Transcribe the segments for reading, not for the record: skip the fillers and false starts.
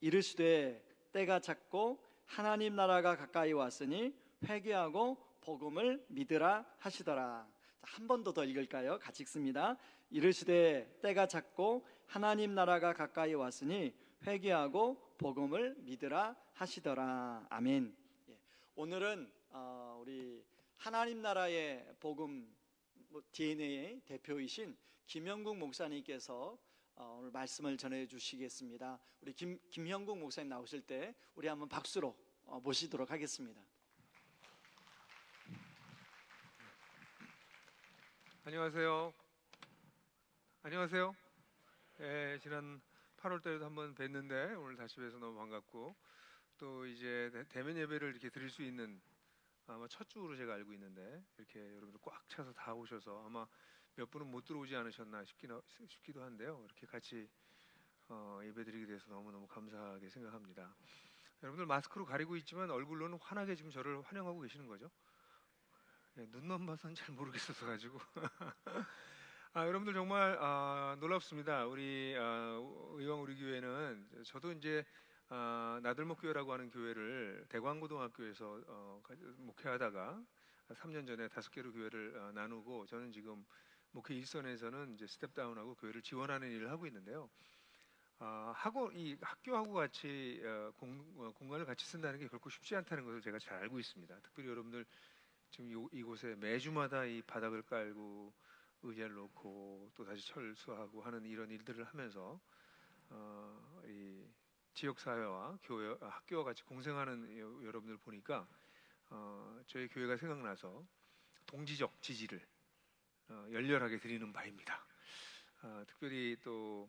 이르시되 때가 찼고 하나님 나라가 가까이 왔으니 회개하고 복음을 믿으라 하시더라. 한 번 더 읽을까요? 같이 읽습니다. 이르시되 때가 찼고 하나님 나라가 가까이 왔으니 회개하고 복음을 믿으라 하시더라. 아멘. 오늘은 우리 하나님 나라의 복음 DNA의 대표이신 김형국 목사님께서 오늘 말씀을 전해 주시겠습니다. 우리 김형국 목사님 나오실 때 우리 한번 박수로 모시도록 하겠습니다. 안녕하세요. 안녕하세요. 지난 8월 달에도 한번 뵀는데 오늘 다시 뵈서 너무 반갑고, 또 이제 대면 예배를 이렇게 드릴 수 있는 아마 첫 주로 제가 알고 있는데 이렇게 여러분들 꽉 차서 다 오셔서 아마 몇 분은 못 들어오지 않으셨나 싶기도 한데요. 이렇게 같이 예배드리게 돼서 너무너무 감사하게 생각합니다. 여러분들 마스크로 가리고 있지만 얼굴로는 환하게 지금 저를 환영하고 계시는 거죠. 눈만 봐서는 잘 모르겠어서 가지고 여러분들 정말 놀랍습니다. 우리 의왕 우리 교회는 저도 이제 나들목 교회라고 하는 교회를 대광고등학교에서 목회하다가 3년 전에 5개로 교회를 나누고, 저는 지금 목회 일선에서는 이제 스텝다운하고 교회를 지원하는 일을 하고 있는데요. 이 학교하고 같이 공간을 같이 쓴다는 게 결코 쉽지 않다는 것을 제가 잘 알고 있습니다. 특별히 여러분들 지금 이곳에 매주마다 이 바닥을 깔고 의자를 놓고 또 다시 철수하고 하는 이런 일들을 하면서 이 지역사회와 학교와 같이 공생하는 여러분들 보니까 저희 교회가 생각나서 동지적 지지를 열렬하게 드리는 바입니다. 특별히 또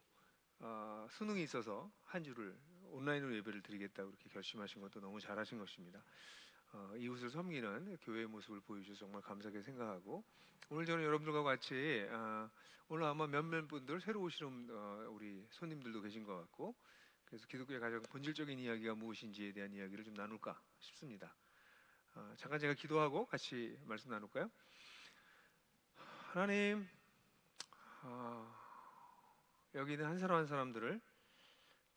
수능이 있어서 한 주를 온라인으로 예배를 드리겠다고 그렇게 결심하신 것도 너무 잘하신 것입니다. 이웃을 섬기는 교회의 모습을 보여주셔서 정말 감사하게 생각하고, 오늘 저는 여러분들과 같이 오늘 아마 몇몇 분들 새로 오시는 우리 손님들도 계신 것 같고, 그래서 기독교의 가장 본질적인 이야기가 무엇인지에 대한 이야기를 좀 나눌까 싶습니다. 잠깐 제가 기도하고 같이 말씀 나눌까요? 하나님, 여기 있는 한 사람 한 사람들을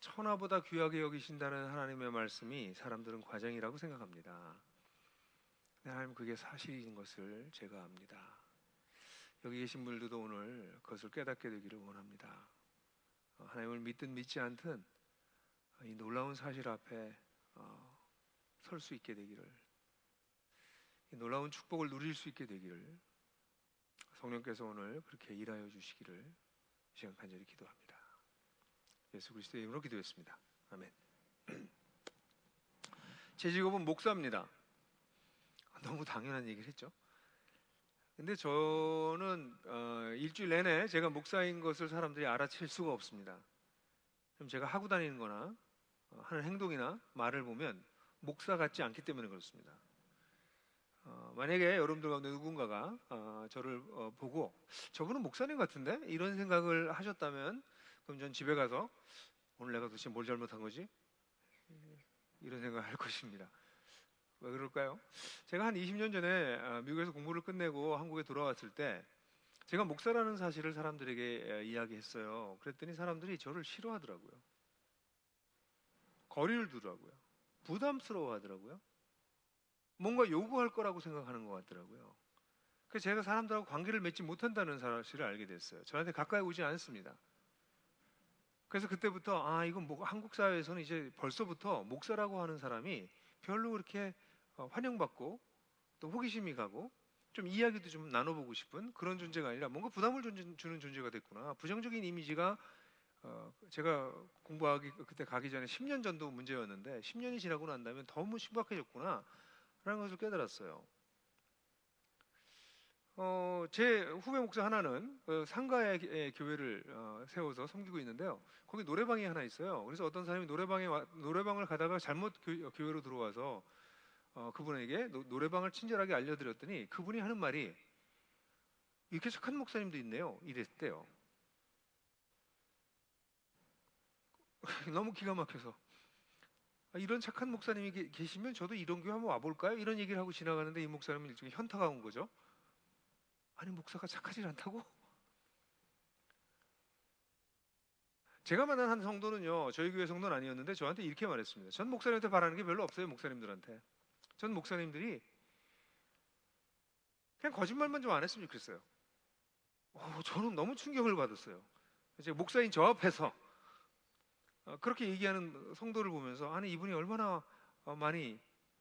천하보다 귀하게 여기신다는 하나님의 말씀이 사람들은 과장이라고 생각합니다. 하나님, 그게 사실인 것을 제가 압니다. 여기 계신 분들도 오늘 그것을 깨닫게 되기를 원합니다. 하나님을 믿든 믿지 않든 이 놀라운 사실 앞에 설 수 있게 되기를, 이 놀라운 축복을 누릴 수 있게 되기를 성령께서 오늘 그렇게 일하여 주시기를 이 시간 간절히 기도합니다. 예수 그리스도의 이름으로 기도했습니다. 아멘. 제 직업은 목사입니다. 너무 당연한 얘기를 했죠. 근데 저는 일주일 내내 제가 목사인 것을 사람들이 알아챌 수가 없습니다. 그럼 제가 하고 다니는 거나 하는 행동이나 말을 보면 목사 같지 않기 때문에 그렇습니다. 만약에 여러분들 가운데 누군가가 저를 보고 저분은 목사님 같은데? 이런 생각을 하셨다면, 그럼 전 집에 가서 오늘 내가 도대체 뭘 잘못한 거지? 이런 생각을 할 것입니다. 왜 그럴까요? 제가 한 20년 전에 미국에서 공부를 끝내고 한국에 돌아왔을 때 제가 목사라는 사실을 사람들에게 이야기했어요. 그랬더니 사람들이 저를 싫어하더라고요. 거리를 두더라고요. 부담스러워 하더라고요. 뭔가 요구할 거라고 생각하는 것 같더라고요. 그래서 제가 사람들하고 관계를 맺지 못한다는 사실을 알게 됐어요. 저한테 가까이 오지 않습니다. 그래서 그때부터 이건 한국 사회에서는 이제 벌써부터 목사라고 하는 사람이 별로 그렇게 환영받고 또 호기심이 가고 좀 이야기도 좀 나눠보고 싶은 그런 존재가 아니라 뭔가 부담을 주는 존재가 됐구나. 부정적인 이미지가 제가 공부하기 그때 가기 전에 10년 전도 문제였는데 10년이 지나고 난 다음에 너무 심각해졌구나 라는 것을 깨달았어요. 제 후배 목사 하나는 상가에 교회를 세워서 섬기고 있는데요. 거기 노래방이 하나 있어요. 그래서 어떤 사람이 노래방을 가다가 잘못 교회로 들어와서 그분에게 노래방을 친절하게 알려드렸더니 그분이 하는 말이, 이렇게 착한 목사님도 있네요, 이랬대요. 너무 기가 막혀서 이런 착한 목사님이 계시면 저도 이런 교회 한번 와볼까요? 이런 얘기를 하고 지나가는데 이 목사님은 일종의 현타가 온 거죠. 아니, 목사가 착하지 않다고? 제가 만난 한 성도는요, 저희 교회 성도는 아니었는데 저한테 이렇게 말했습니다. 전 목사님한테 바라는 게 별로 없어요, 목사님들한테. 전 목사님들이 그냥 거짓말만 좀 안 했으면 좋겠어요. 저는 너무 충격을 받았어요. 이제 목사인 저 앞에서 그렇게 얘기하는 성도를 보면서, 아니 이분이 얼마나 많이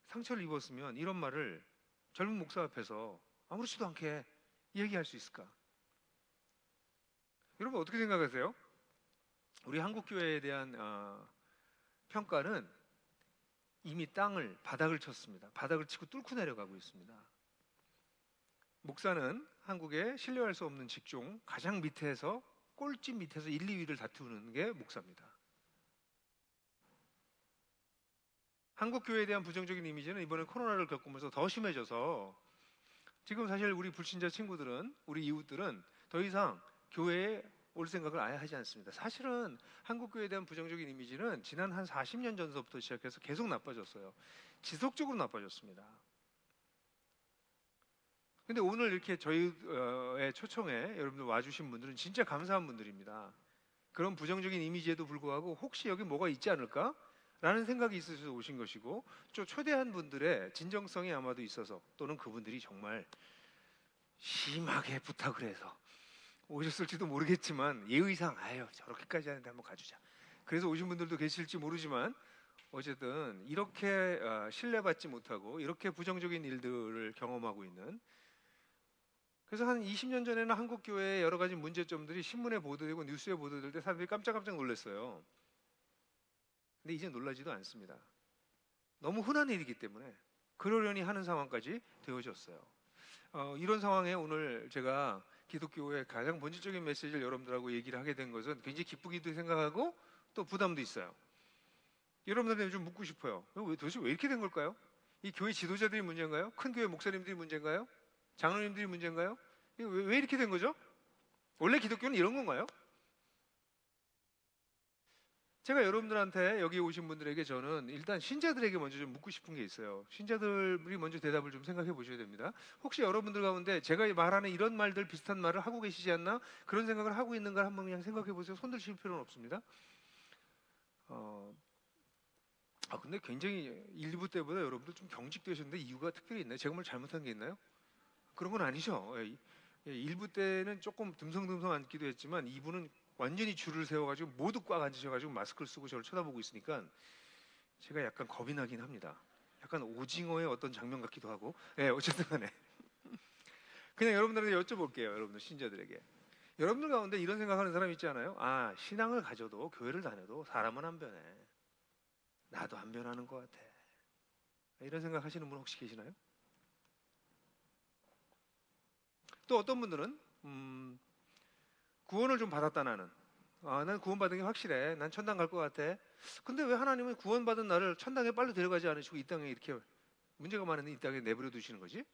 상처를 입었으면 이런 말을 젊은 목사 앞에서 아무렇지도 않게 얘기할 수 있을까? 여러분 어떻게 생각하세요? 우리 한국 교회에 대한 평가는 이미 바닥을 쳤습니다. 바닥을 치고 뚫고 내려가고 있습니다. 목사는 한국의 신뢰할 수 없는 직종, 가장 밑에서 꼴찌 밑에서 1, 2위를 다투는 게 목사입니다. 한국 교회에 대한 부정적인 이미지는 이번에 코로나를 겪으면서 더 심해져서 지금 사실 우리 불신자 친구들은, 우리 이웃들은 더 이상 교회에 올 생각을 아예 하지 않습니다. 사실은 한국 교회에 대한 부정적인 이미지는 지난 한 40년 전서부터 시작해서 계속 나빠졌어요. 지속적으로 나빠졌습니다. 근데 오늘 이렇게 저희의 초청에 여러분들 와주신 분들은 진짜 감사한 분들입니다. 그런 부정적인 이미지에도 불구하고 혹시 여기 뭐가 있지 않을까? 라는 생각이 있으셔서 오신 것이고, 또 초대한 분들의 진정성이 아마도 있어서, 또는 그분들이 정말 심하게 부탁을 해서 오셨을지도 모르겠지만, 예의상 아유 저렇게까지 하는데 한번 가주자, 그래서 오신 분들도 계실지 모르지만, 어쨌든 이렇게 신뢰받지 못하고 이렇게 부정적인 일들을 경험하고 있는, 그래서 한 20년 전에는 한국 교회의 여러 가지 문제점들이 신문에 보도되고 뉴스에 보도될 때 사람들이 깜짝깜짝 놀랐어요. 근데 이제 놀라지도 않습니다. 너무 흔한 일이기 때문에 그러려니 하는 상황까지 되어졌어요. 이런 상황에 오늘 제가 기독교의 가장 본질적인 메시지를 여러분들하고 얘기를 하게 된 것은 굉장히 기쁘기도 생각하고 또 부담도 있어요. 여러분들한테 좀 묻고 싶어요. 도대체 왜 이렇게 된 걸까요? 이 교회 지도자들이 문제인가요? 큰 교회 목사님들이 문제인가요? 장로님들이 문제인가요? 왜 이렇게 된 거죠? 원래 기독교는 이런 건가요? 제가 여러분들한테 여기 오신 분들에게 저는 일단 신자들에게 먼저 좀 묻고 싶은 게 있어요. 신자들이 먼저 대답을 좀 생각해 보셔야 됩니다. 혹시 여러분들 가운데 제가 말하는 이런 말들, 비슷한 말을 하고 계시지 않나? 그런 생각을 하고 있는가 한번 그냥 생각해 보세요. 손 드실 필요는 없습니다. 근데 굉장히 1, 2부 때보다 여러분들 좀 경직되셨는데 이유가 특별히 있나요? 제가 뭘 잘못한 게 있나요? 그런 건 아니죠. 1부 때는 조금 듬성듬성 앉기도 했지만 2부는 완전히 줄을 세워가지고 모두 꽉 앉으셔가지고 마스크를 쓰고 저를 쳐다보고 있으니까 제가 약간 겁이 나긴 합니다. 약간 오징어의 어떤 장면 같기도 하고. 어쨌든 간에 그냥 여러분들한테 여쭤볼게요. 여러분들 신자들에게. 여러분들 가운데 이런 생각하는 사람 있지 않아요? 신앙을 가져도 교회를 다녀도 사람은 안 변해. 나도 안 변하는 것 같아. 이런 생각 하시는 분 혹시 계시나요? 또 어떤 분들은 구원을 좀 받았다 나는. 난 구원받은 게 확실해. 난 천당 갈 것 같아. 근데 왜 하나님은 구원받은 나를 천당에 빨리 데려가지 않으시고 이 땅에 이렇게 문제가 많은데 이 땅에 내버려 두시는 거지?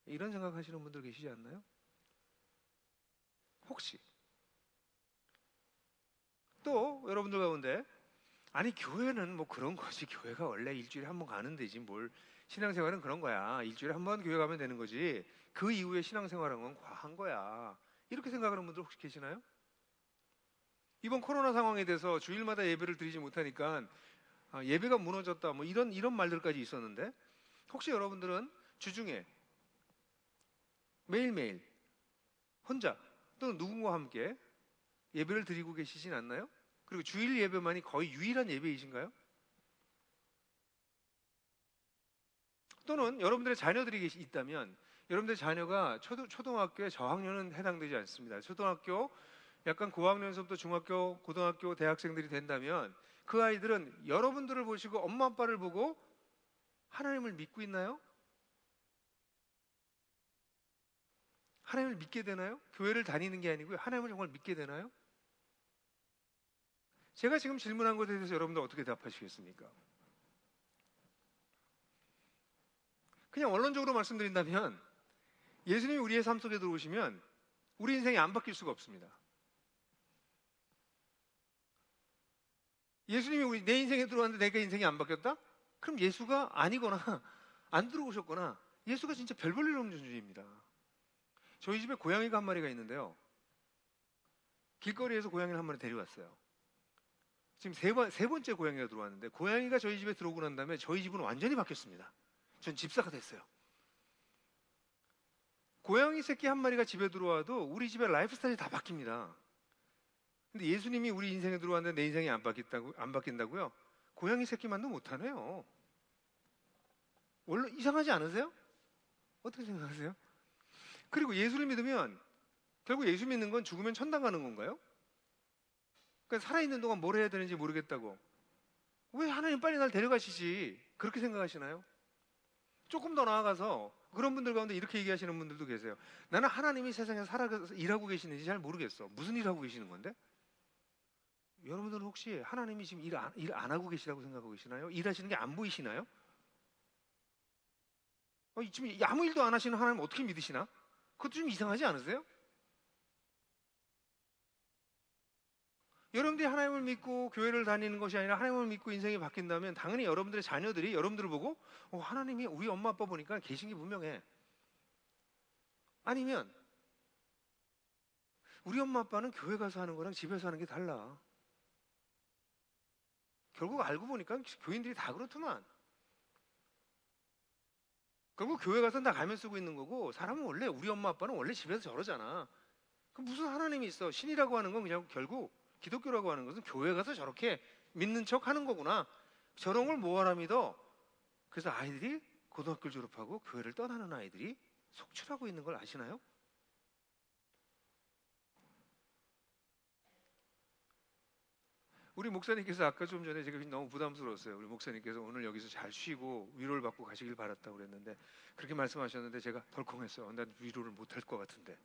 이런 생각하시는 분들 계시지 않나요? 혹시 또 여러분들 가운데 교회는 뭐 그런 거지. 교회가 원래 일주일에 한 번 가는 데지 뭘. 신앙생활은 그런 거야. 일주일에 한 번 교회 가면 되는 거지. 그 이후에 신앙생활은 건 과한 거야. 이렇게 생각하는 분들 혹시 계시나요? 이번 코로나 상황에 대해서 주일마다 예배를 드리지 못하니까 예배가 무너졌다 뭐 이런 말들까지 있었는데, 혹시 여러분들은 주중에 매일매일 혼자 또는 누군가와 함께 예배를 드리고 계시진 않나요? 그리고 주일 예배만이 거의 유일한 예배이신가요? 또는 여러분들의 자녀들이 있다면 여러분들의 자녀가 초등학교에 저학년은 해당되지 않습니다. 초등학교 약간 고학년서부터 중학교, 고등학교, 대학생들이 된다면 그 아이들은 여러분들을 보시고 엄마 아빠를 보고 하나님을 믿고 있나요? 하나님을 믿게 되나요? 교회를 다니는 게 아니고요. 하나님을 정말 믿게 되나요? 제가 지금 질문한 것에 대해서 여러분들 어떻게 답하시겠습니까? 그냥 원론적으로 말씀드린다면 예수님이 우리의 삶 속에 들어오시면 우리 인생이 안 바뀔 수가 없습니다. 예수님이 내 인생에 들어왔는데 내가 인생이 안 바뀌었다? 그럼 예수가 아니거나 안 들어오셨거나 예수가 진짜 별 볼 일 없는 존재입니다. 저희 집에 고양이가 한 마리가 있는데요. 길거리에서 고양이를 한 마리 데려왔어요. 지금 세 번째 고양이가 들어왔는데, 고양이가 저희 집에 들어오고 난 다음에 저희 집은 완전히 바뀌었습니다. 전 집사가 됐어요. 고양이 새끼 한 마리가 집에 들어와도 우리 집의 라이프 스타일이 다 바뀝니다. 근데 예수님이 우리 인생에 들어왔는데 내 인생이 안 바뀐다고요? 고양이 새끼만도 못하네요. 원래 이상하지 않으세요? 어떻게 생각하세요? 그리고 예수를 믿으면 결국 예수 믿는 건 죽으면 천당 가는 건가요? 그러니까 살아있는 동안 뭘 해야 되는지 모르겠다고. 왜 하나님 빨리 날 데려가시지? 그렇게 생각하시나요? 조금 더 나아가서 그런 분들 가운데 이렇게 얘기하시는 분들도 계세요. 나는 하나님이 세상에 살아서 일하고 계시는지 잘 모르겠어. 무슨 일 하고 계시는 건데? 여러분들은 혹시 하나님이 지금 일 안 하고 계시다고 생각하고 계시나요? 일하시는 게 안 보이시나요? 지금 아무 일도 안 하시는 하나님 어떻게 믿으시나? 그것도 좀 이상하지 않으세요? 여러분들이 하나님을 믿고 교회를 다니는 것이 아니라 하나님을 믿고 인생이 바뀐다면 당연히 여러분들의 자녀들이 여러분들을 보고 하나님이 우리 엄마 아빠 보니까 계신 게 분명해. 아니면 우리 엄마 아빠는 교회 가서 하는 거랑 집에서 하는 게 달라. 결국 알고 보니까 교인들이 다 그렇더만. 결국 교회 가서 다 가면 쓰고 있는 거고, 사람은 원래 우리 엄마 아빠는 원래 집에서 저러잖아. 그 무슨 하나님이 있어? 신이라고 하는 건 그냥 결국 기독교라고 하는 것은 교회 가서 저렇게 믿는 척 하는 거구나. 저런 걸 뭐하라 믿어? 그래서 아이들이 고등학교를 졸업하고 교회를 떠나는 아이들이 속출하고 있는 걸 아시나요? 우리 목사님께서 아까 좀 전에 제가 너무 부담스러웠어요. 우리 목사님께서 오늘 여기서 잘 쉬고 위로를 받고 가시길 바랐다고 그랬는데, 그렇게 말씀하셨는데 제가 덜컹했어요. 난 위로를 못할 것 같은데,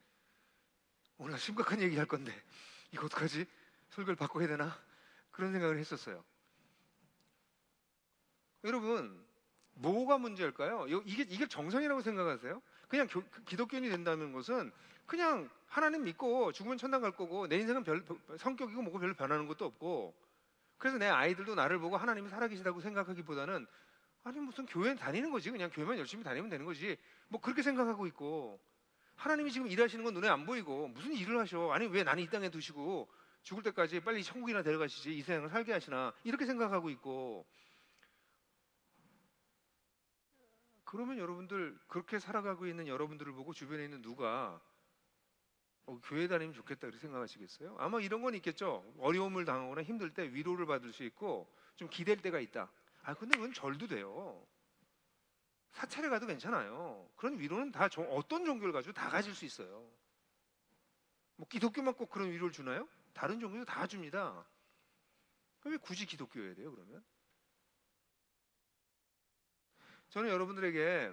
오늘 심각한 얘기 할 건데 이거 어떡하지? 설교를 바꿔야 되나? 그런 생각을 했었어요. 여러분, 뭐가 문제일까요? 이게 정상이라고 생각하세요? 그냥 기독교인이 된다는 것은 그냥 하나님 믿고 죽으면 천당 갈 거고, 내 인생은 성격이고 뭐고 별로 변하는 것도 없고, 그래서 내 아이들도 나를 보고 하나님이 살아계시다고 생각하기보다는 아니 무슨 교회 다니는 거지, 그냥 교회만 열심히 다니면 되는 거지, 뭐 그렇게 생각하고 있고, 하나님이 지금 일하시는 건 눈에 안 보이고 무슨 일을 하셔? 아니 왜 나는 이 땅에 두시고 죽을 때까지 빨리 천국이나 데려가시지, 이 세상을 살게 하시나, 이렇게 생각하고 있고. 그러면 여러분들, 그렇게 살아가고 있는 여러분들을 보고 주변에 있는 누가 교회 다니면 좋겠다 그렇게 생각하시겠어요? 아마 이런 건 있겠죠. 어려움을 당하거나 힘들 때 위로를 받을 수 있고 좀 기댈 때가 있다. 근데 그건 절도 돼요. 사찰에 가도 괜찮아요. 그런 위로는 다 어떤 종교를 가지고 다 가질 수 있어요. 뭐 기독교만 꼭 그런 위로를 주나요? 다른 종교도 다 줍니다. 왜 굳이 기독교여야 돼요, 그러면? 저는 여러분들에게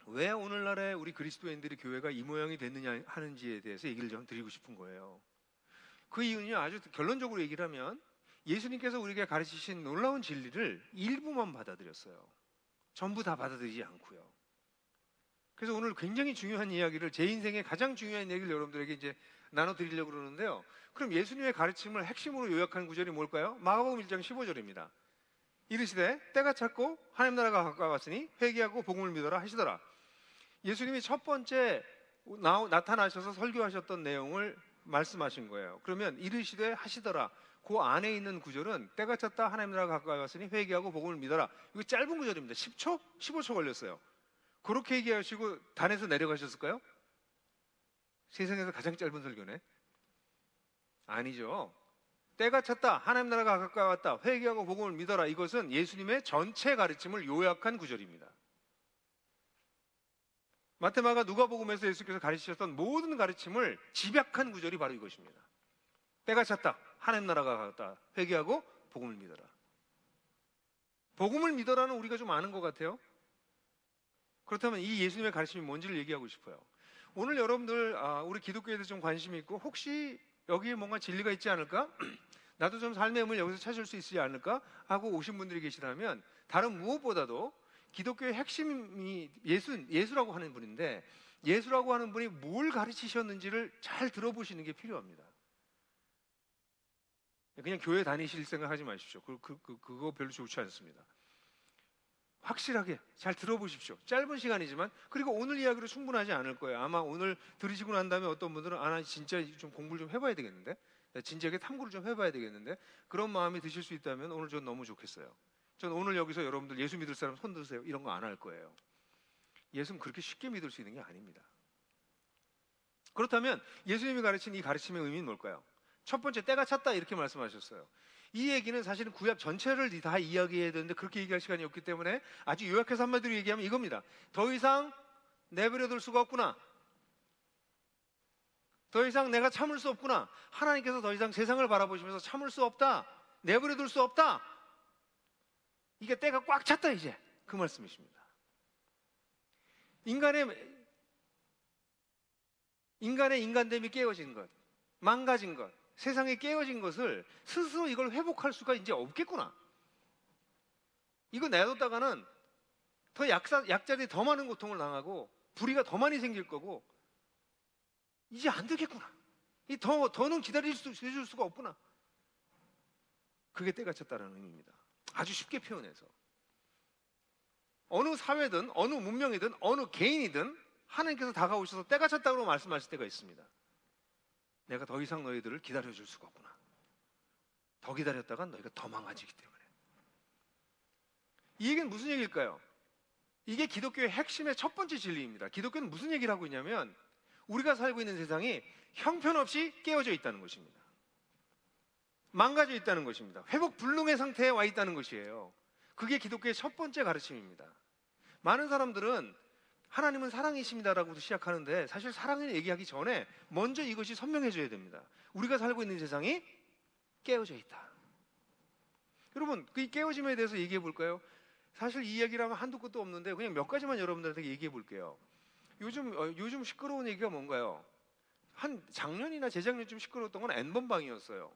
왜 오늘날의 우리 그리스도인들이 교회가 이 모양이 됐느냐 하는지에 대해서 얘기를 좀 드리고 싶은 거예요. 그 이유는요, 아주 결론적으로 얘기를 하면 예수님께서 우리에게 가르치신 놀라운 진리를 일부만 받아들였어요. 전부 다 받아들이지 않고요. 그래서 오늘 굉장히 중요한 이야기를, 제 인생의 가장 중요한 얘기를 여러분들에게 이제 나눠드리려고 그러는데요. 그럼 예수님의 가르침을 핵심으로 요약한 구절이 뭘까요? 마가복음 1장 15절입니다. 이르시되 때가 찼고 하나님 나라가 가까웠으니 회개하고 복음을 믿어라 하시더라. 예수님이 첫 번째 나타나셔서 설교하셨던 내용을 말씀하신 거예요. 그러면 이르시되 하시더라, 그 안에 있는 구절은 때가 찼다 하나님 나라가 가까이 왔으니 회개하고 복음을 믿어라. 이거 짧은 구절입니다. 10초? 15초 걸렸어요. 그렇게 얘기하시고 단에서 내려가셨을까요? 세상에서 가장 짧은 설교네. 아니죠. 때가 찼다 하나님 나라가 가까이 왔다 회개하고 복음을 믿어라, 이것은 예수님의 전체 가르침을 요약한 구절입니다. 마태, 마가, 누가복음에서 예수께서 가르치셨던 모든 가르침을 집약한 구절이 바로 이것입니다. 때가 찼다 하나님 나라가 가까웠다 회개하고 복음을 믿어라. 복음을 믿어라는 우리가 좀 아는 것 같아요. 그렇다면 이 예수님의 가르침이 뭔지를 얘기하고 싶어요. 오늘 여러분들 우리 기독교에 대해서 좀 관심이 있고, 혹시 여기에 뭔가 진리가 있지 않을까? 나도 좀 삶의 의미를 여기서 찾을 수 있지 않을까? 하고 오신 분들이 계시다면, 다른 무엇보다도 기독교의 핵심이 예수라고 하는 분인데, 예수라고 하는 분이 뭘 가르치셨는지를 잘 들어보시는 게 필요합니다. 그냥 교회 다니실 생각하지 마십시오. 그거 별로 좋지 않습니다. 확실하게 잘 들어보십시오. 짧은 시간이지만. 그리고 오늘 이야기로 충분하지 않을 거예요. 아마 오늘 들으시고 난 다음에 어떤 분들은 나 진짜 좀 공부를 좀 해봐야 되겠는데, 진지하게 탐구를 좀 해봐야 되겠는데, 그런 마음이 드실 수 있다면 오늘 전 너무 좋겠어요. 전 오늘 여기서 여러분들 예수 믿을 사람 손 드세요 이런 거 안 할 거예요. 예수는 그렇게 쉽게 믿을 수 있는 게 아닙니다. 그렇다면 예수님이 가르친 이 가르침의 의미는 뭘까요? 첫 번째, 때가 찼다 이렇게 말씀하셨어요. 이 얘기는 사실은 구약 전체를 다 이야기해야 되는데 그렇게 얘기할 시간이 없기 때문에 아주 요약해서 한마디로 얘기하면 이겁니다. 더 이상 내버려둘 수가 없구나. 더 이상 내가 참을 수 없구나. 하나님께서 더 이상 세상을 바라보시면서 참을 수 없다. 내버려둘 수 없다. 이게 때가 꽉 찼다 이제. 그 말씀이십니다. 인간의 인간됨이 깨어진 것, 망가진 것, 세상에 깨어진 것을 스스로 이걸 회복할 수가 이제 없겠구나. 이거 내뒀다가는 더 약자들이 더 많은 고통을 당하고 불의가 더 많이 생길 거고 이제 안 되겠구나. 더는 기다려줄 수가 없구나. 그게 때가 찼다는 의미입니다. 아주 쉽게 표현해서 어느 사회든 어느 문명이든 어느 개인이든 하나님께서 다가오셔서 때가 찼다고 말씀하실 때가 있습니다. 내가 더 이상 너희들을 기다려줄 수가 없구나. 더 기다렸다간 너희가 더 망가지기 때문에. 이 얘기는 무슨 얘기일까요? 이게 기독교의 핵심의 첫 번째 진리입니다. 기독교는 무슨 얘기를 하고 있냐면 우리가 살고 있는 세상이 형편없이 깨어져 있다는 것입니다. 망가져 있다는 것입니다. 회복 불능의 상태에 와 있다는 것이에요. 그게 기독교의 첫 번째 가르침입니다. 많은 사람들은 하나님은 사랑이십니다라고 시작하는데 사실 사랑을 얘기하기 전에 먼저 이것이 선명해져야 됩니다. 우리가 살고 있는 세상이 깨어져 있다. 여러분, 그 깨어짐에 대해서 얘기해 볼까요? 사실 이 이야기를 하면 한두 끝도 없는데 그냥 몇 가지만 여러분들한테 얘기해 볼게요. 요즘 시끄러운 얘기가 뭔가요? 한 작년이나 재작년쯤 시끄러웠던 건 N번방이었어요.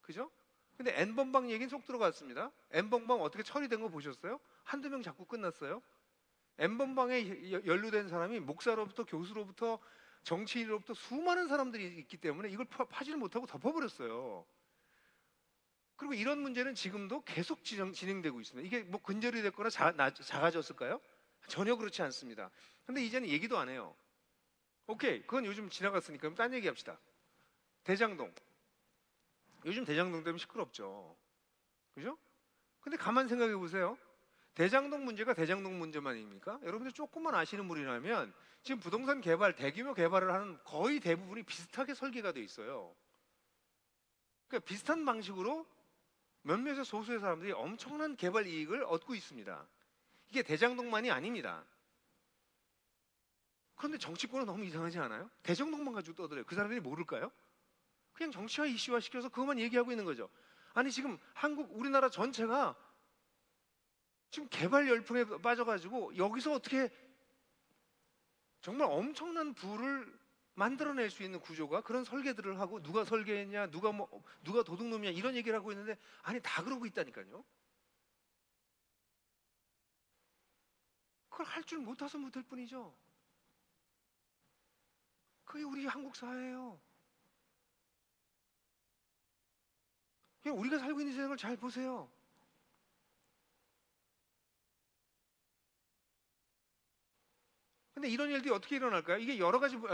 그죠? 근데 N번방 얘기는 쏙 들어갔습니다. N번방 어떻게 처리된 거 보셨어요? 한두 명 잡고 끝났어요. N번방에 연루된 사람이 목사로부터 교수로부터 정치인으로부터 수많은 사람들이 있기 때문에 이걸 파지를 못하고 덮어버렸어요. 그리고 이런 문제는 지금도 계속 진행되고 있습니다. 이게 뭐 근절이 됐거나 작아졌을까요? 전혀 그렇지 않습니다. 근데 이제는 얘기도 안 해요. 오케이, 그건 요즘 지나갔으니까 그럼 딴 얘기 합시다. 대장동. 요즘 대장동 때문에 시끄럽죠. 그죠? 근데 가만 생각해 보세요. 대장동 문제가 대장동 문제만입니까? 여러분들 조금만 아시는 분이라면 지금 부동산 개발, 대규모 개발을 하는 거의 대부분이 비슷하게 설계가 돼 있어요. 그러니까 비슷한 방식으로 몇몇의 소수의 사람들이 엄청난 개발 이익을 얻고 있습니다. 이게 대장동만이 아닙니다. 그런데 정치권은 너무 이상하지 않아요? 대장동만 가지고 떠들어요. 그 사람들이 모를까요? 그냥 정치화 이슈화 시켜서 그것만 얘기하고 있는 거죠. 아니 지금 우리나라 전체가 지금 개발 열풍에 빠져가지고 여기서 어떻게 정말 엄청난 부를 만들어낼 수 있는 구조가 그런 설계들을 하고 누가 설계했냐, 누가 도둑놈이냐 이런 얘기를 하고 있는데 아니 다 그러고 있다니까요. 그걸 할 줄 못해서 못할 뿐이죠. 그게 우리 한국 사회예요. 그냥 우리가 살고 있는 세상을 잘 보세요. 근데 이런 일들이 어떻게 일어날까요? 이게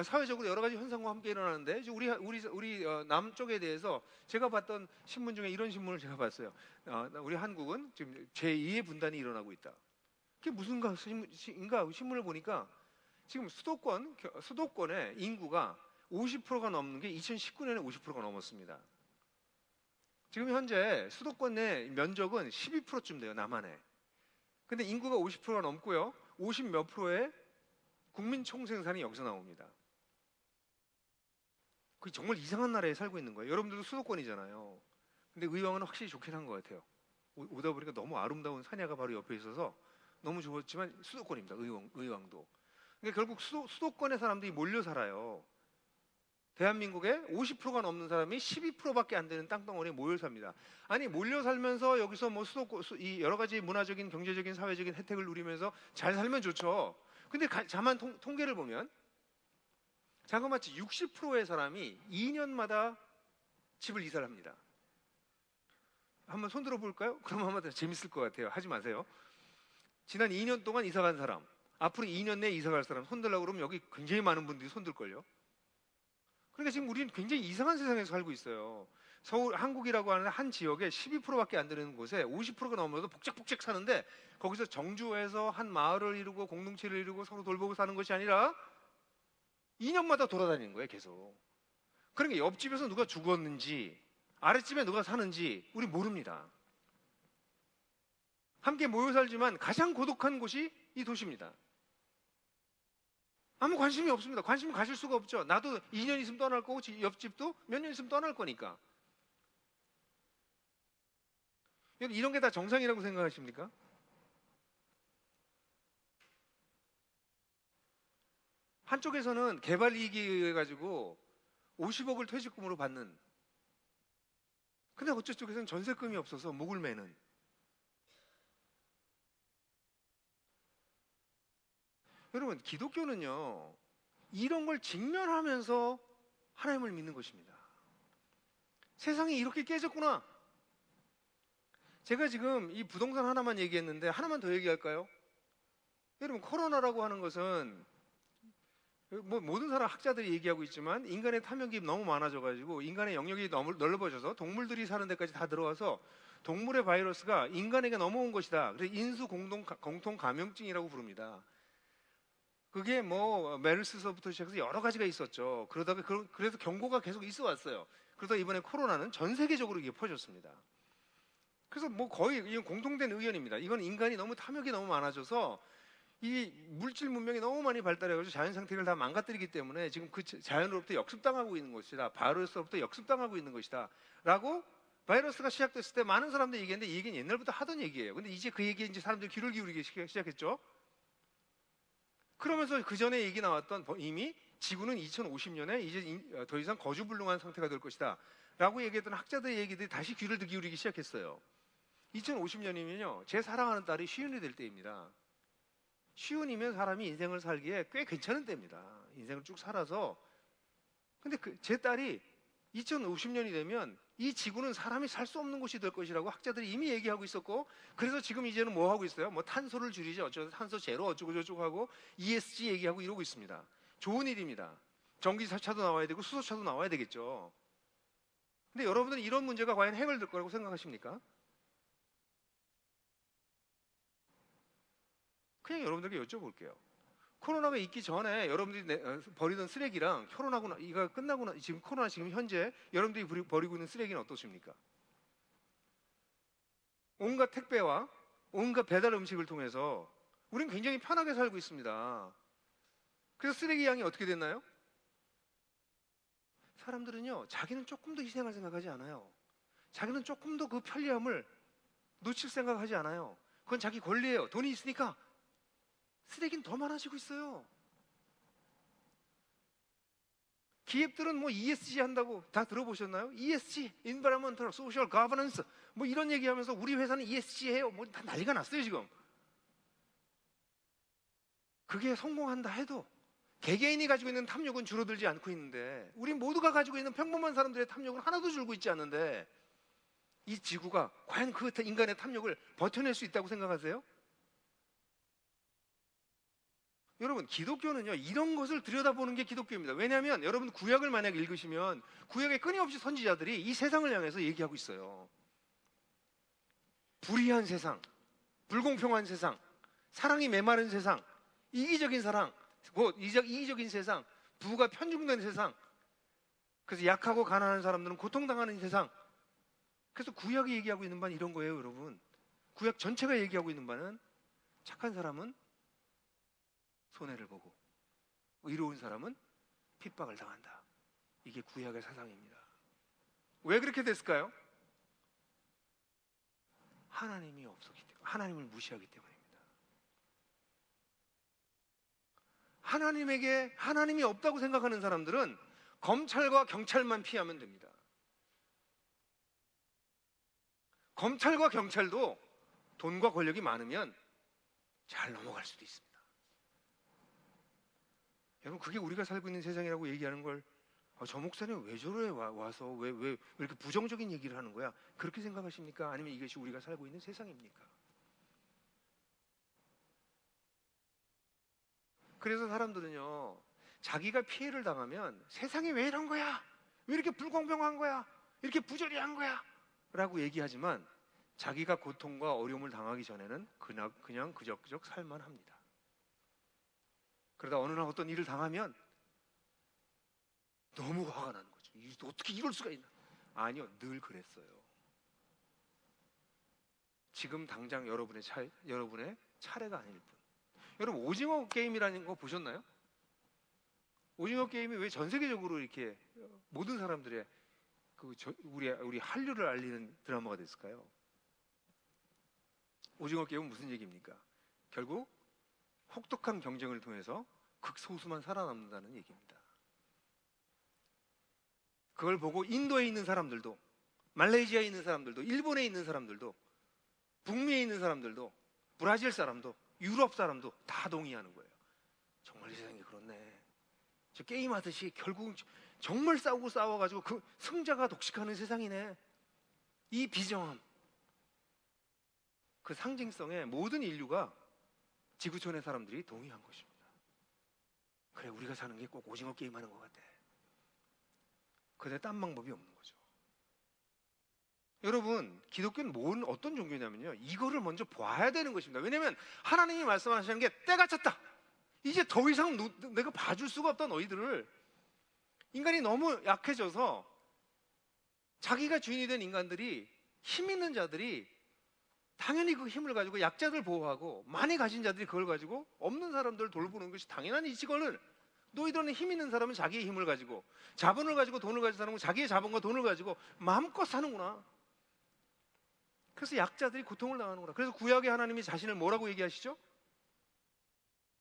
사회적으로 여러 가지 현상과 함께 일어나는데 우리 남쪽에 대해서 제가 봤던 신문 중에 이런 신문을 제가 봤어요. 우리 한국은 지금 제2의 분단이 일어나고 있다. 그게 무슨가 신문을 보니까 지금 수도권의 인구가 50%가 넘는 게 2019년에 50%가 넘었습니다. 지금 현재 수도권 내 면적은 12%쯤 돼요, 남한에. 근데 인구가 50%가 넘고요. 50 몇 프로의 국민 총생산이 여기서 나옵니다. 그게 정말 이상한 나라에 살고 있는 거예요. 여러분들도 수도권이잖아요. 근데 의왕은 확실히 좋긴 한 것 같아요. 오다 보니까 너무 아름다운 산야가 바로 옆에 있어서 너무 좋았지만 수도권입니다. 의왕도. 그러니까 결국 수도권의 사람들이 몰려 살아요. 대한민국의 50%가 넘는 사람이 12%밖에 안 되는 땅덩어리에 모여 삽니다. 아니 몰려 살면서 여기서 뭐 이 여러 가지 문화적인, 경제적인, 사회적인 혜택을 누리면서 잘 살면 좋죠. 근데 자만 통계를 보면 자그마치 60%의 사람이 2년마다 집을 이사를 합니다. 한번 손 들어볼까요? 그럼 한번 재밌을 것 같아요. 하지 마세요. 지난 2년 동안 이사 간 사람, 앞으로 2년 내에 이사 갈 사람 손 들라고 그러면 여기 굉장히 많은 분들이 손 들걸요. 그러니까 지금 우리는 굉장히 이상한 세상에서 살고 있어요. 서울, 한국이라고 하는 한 지역에 12%밖에 안 되는 곳에 50%가 넘어도 복작복작 사는데, 거기서 정주해서 한 마을을 이루고 공동체를 이루고 서로 돌보고 사는 것이 아니라 2년마다 돌아다니는 거예요, 계속. 그러니까 옆집에서 누가 죽었는지, 아랫집에 누가 사는지 우리 모릅니다. 함께 모여 살지만 가장 고독한 곳이 이 도시입니다. 아무 관심이 없습니다. 관심 가질 수가 없죠. 나도 2년 있으면 떠날 거고 옆집도 몇 년 있으면 떠날 거니까. 여러분, 이런 게 다 정상이라고 생각하십니까? 한쪽에서는 개발 이익에 의해 가지고 50억을 퇴직금으로 받는, 근데 어쩔 쪽에서는 전세금이 없어서 목을 매는. 여러분, 기독교는요, 이런 걸 직면하면서 하나님을 믿는 것입니다. 세상이 이렇게 깨졌구나. 제가 지금 이 부동산 하나만 얘기했는데 하나만 더 얘기할까요? 여러분, 코로나라고 하는 것은 뭐 모든 사람 학자들이 얘기하고 있지만 인간의 탐욕이 너무 많아져가지고 인간의 영역이 너무 넓어져서 동물들이 사는 데까지 다 들어와서 동물의 바이러스가 인간에게 넘어온 것이다. 그래서 인수 공통 감염증이라고 부릅니다. 그게 뭐 메르스서부터 시작해서 여러 가지가 있었죠. 그러다가 그래서 경고가 계속 있어 왔어요. 그러다 이번에 코로나는 전 세계적으로 이게 퍼졌습니다. 그래서 뭐 거의 이건 공통된 의견입니다. 이건 인간이 너무 탐욕이 너무 많아져서 이 물질 문명이 너무 많이 발달해가지고 자연 상태를 다 망가뜨리기 때문에 지금 그 자연으로부터 역습당하고 있는 것이다. 바이러스로부터 역습당하고 있는 것이다. 라고 바이러스가 시작됐을 때 많은 사람들이 얘기했는데 이 얘기는 옛날부터 하던 얘기예요. 근데 이제 그 얘기에 이제 사람들이 귀를 기울이기 시작했죠. 그러면서 그 전에 얘기 나왔던 이미 지구는 2050년에 이제 더 이상 거주불능한 상태가 될 것이다. 라고 얘기했던 학자들의 얘기들이 다시 귀를 기울이기 시작했어요. 2050년이면요, 제 사랑하는 딸이 시운이 될 때입니다. 시운이면 사람이 인생을 살기에 꽤 괜찮은 때입니다. 인생을 쭉 살아서. 근데 제 딸이 2050년이 되면 이 지구는 사람이 살 수 없는 곳이 될 것이라고 학자들이 이미 얘기하고 있었고, 그래서 지금 이제는 뭐 하고 있어요? 뭐 탄소를 줄이지 어쩌고, 탄소 제로 어쩌고 저쩌고 하고 ESG 얘기하고 이러고 있습니다. 좋은 일입니다. 전기차도 나와야 되고 수소차도 나와야 되겠죠. 근데 여러분들은 이런 문제가 과연 해결될 거라고 생각하십니까? 그냥 여러분들에게 여쭤볼게요. 코로나가 있기 전에 여러분들이 버리던 쓰레기랑 코로나가 이거 끝나고 지금 코로나 지금 현재 여러분들이 버리고 있는 쓰레기는 어떠십니까? 온갖 택배와 온갖 배달 음식을 통해서 우리는 굉장히 편하게 살고 있습니다. 그래서 쓰레기 양이 어떻게 됐나요? 사람들은요, 자기는 조금 더 희생할 생각하지 않아요. 자기는 조금 더 그 편리함을 놓칠 생각하지 않아요. 그건 자기 권리예요. 돈이 있으니까. 쓰레기는 더 많아지고 있어요. 기업들은 뭐 ESG 한다고 다 들어보셨나요? ESG, Environmental Social Governance, 뭐 이런 얘기하면서 우리 회사는 ESG 해요. 뭐 다 난리가 났어요 지금. 그게 성공한다 해도 개개인이 가지고 있는 탐욕은 줄어들지 않고 있는데, 우리 모두가 가지고 있는 평범한 사람들의 탐욕은 하나도 줄고 있지 않는데, 이 지구가 과연 그 인간의 탐욕을 버텨낼 수 있다고 생각하세요? 여러분, 기독교는요, 이런 것을 들여다보는 게 기독교입니다. 왜냐하면 여러분 구약을 만약 읽으시면 구약에 끊임없이 선지자들이 이 세상을 향해서 얘기하고 있어요. 불의한 세상, 불공평한 세상, 사랑이 메마른 세상, 이기적인 사랑, 곧 이기적인 세상, 부가 편중된 세상, 그래서 약하고 가난한 사람들은 고통당하는 세상. 그래서 구약이 얘기하고 있는 바는 이런 거예요, 여러분. 구약 전체가 얘기하고 있는 바는 착한 사람은 손해를 보고 의로운 사람은 핍박을 당한다. 이게 구약의 사상입니다. 왜 그렇게 됐을까요? 하나님이 없었기 때문에, 하나님을 무시하기 때문입니다. 하나님이 없다고 생각하는 사람들은 검찰과 경찰만 피하면 됩니다. 검찰과 경찰도 돈과 권력이 많으면 잘 넘어갈 수도 있습니다. 여러분, 그게 우리가 살고 있는 세상이라고 얘기하는 걸, 저 목사님 왜 저래 와서 왜 이렇게 부정적인 얘기를 하는 거야? 그렇게 생각하십니까? 아니면 이것이 우리가 살고 있는 세상입니까? 그래서 사람들은요, 자기가 피해를 당하면 세상이 왜 이런 거야? 왜 이렇게 불공평한 거야? 이렇게 부조리한 거야? 라고 얘기하지만 자기가 고통과 어려움을 당하기 전에는 그냥 그적그적 살만 합니다. 그러다 어느 날 어떤 일을 당하면 너무 화가 나는 거죠. 어떻게 이럴 수가 있나? 아니요, 늘 그랬어요. 지금 당장 여러분의 차례가 아닐 뿐. 여러분, 오징어 게임이라는 거 보셨나요? 오징어 게임이 왜 전 세계적으로 이렇게 모든 사람들의 우리 한류를 알리는 드라마가 됐을까요? 오징어 게임은 무슨 얘기입니까? 결국 혹독한 경쟁을 통해서 극소수만 살아남는다는 얘기입니다. 그걸 보고 인도에 있는 사람들도, 말레이시아에 있는 사람들도, 일본에 있는 사람들도, 북미에 있는 사람들도, 브라질 사람도, 유럽 사람도 다 동의하는 거예요. 정말 세상이 그렇네. 저 게임하듯이 결국 정말 싸워가지고 그 승자가 독식하는 세상이네. 이 비정함, 그 상징성에 모든 인류가, 지구촌의 사람들이 동의한 것입니다. 그래, 우리가 사는 게 꼭 오징어 게임 하는 것 같아. 그런데 딴 방법이 없는 거죠. 여러분, 기독교는 어떤 종교냐면요, 이거를 먼저 봐야 되는 것입니다. 왜냐하면 하나님이 말씀하시는 게 때가 찼다. 이제 더 이상 내가 봐줄 수가 없다, 너희들을. 인간이 너무 약해져서 자기가 주인이 된 인간들이, 힘 있는 자들이 당연히 그 힘을 가지고 약자들 보호하고, 많이 가진 자들이 그걸 가지고 없는 사람들을 돌보는 것이 당연한 이치거늘. 너희들은 힘 있는 사람은 자기의 힘을 가지고, 자본을 가지고 돈을 가지고 사는 건 자기의 자본과 돈을 가지고 마음껏 사는구나. 그래서 약자들이 고통을 당하는구나. 그래서 구약의 하나님이 자신을 뭐라고 얘기하시죠?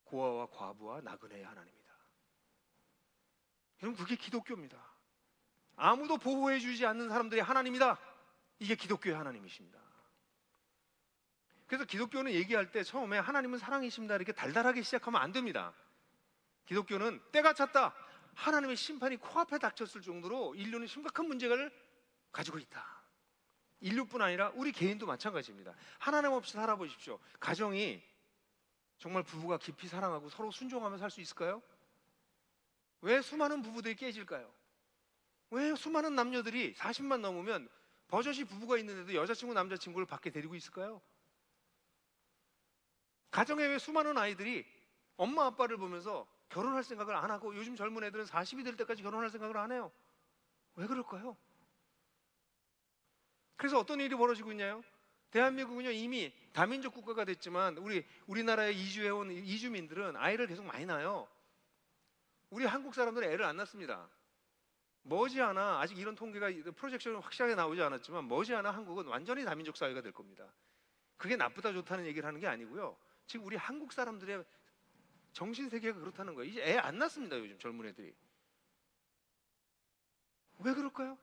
고아와 과부와 나그네의 하나님이다. 여러분, 그게 기독교입니다. 아무도 보호해주지 않는 사람들의 하나님이다. 이게 기독교의 하나님이십니다. 그래서 기독교는 얘기할 때 처음에 하나님은 사랑이십니다 이렇게 달달하게 시작하면 안 됩니다. 기독교는 때가 찼다, 하나님의 심판이 코앞에 닥쳤을 정도로 인류는 심각한 문제를 가지고 있다. 인류뿐 아니라 우리 개인도 마찬가지입니다. 하나님 없이 살아보십시오. 가정이 정말 부부가 깊이 사랑하고 서로 순종하며 살 수 있을까요? 왜 수많은 부부들이 깨질까요? 왜 수많은 남녀들이 40만 넘으면 버젓이 부부가 있는데도 여자친구 남자친구를 밖에 데리고 있을까요? 가정에 왜 수많은 아이들이 엄마 아빠를 보면서 결혼할 생각을 안 하고, 요즘 젊은 애들은 40이 될 때까지 결혼할 생각을 안 해요. 왜 그럴까요? 그래서 어떤 일이 벌어지고 있냐요? 대한민국은요, 이미 다민족 국가가 됐지만 우리나라에 이주해온 이주민들은 아이를 계속 많이 낳아요. 우리 한국 사람들은 애를 안 낳습니다. 머지않아, 아직 이런 통계가 프로젝션은 확실하게 나오지 않았지만 머지않아 한국은 완전히 다민족 사회가 될 겁니다. 그게 나쁘다 좋다는 얘기를 하는 게 아니고요, 지금 우리 한국 사람들의 정신세계가 그렇다는 거예요. 이제 애 안 낳습니다, 요즘 젊은 애들이. 왜 그럴까요?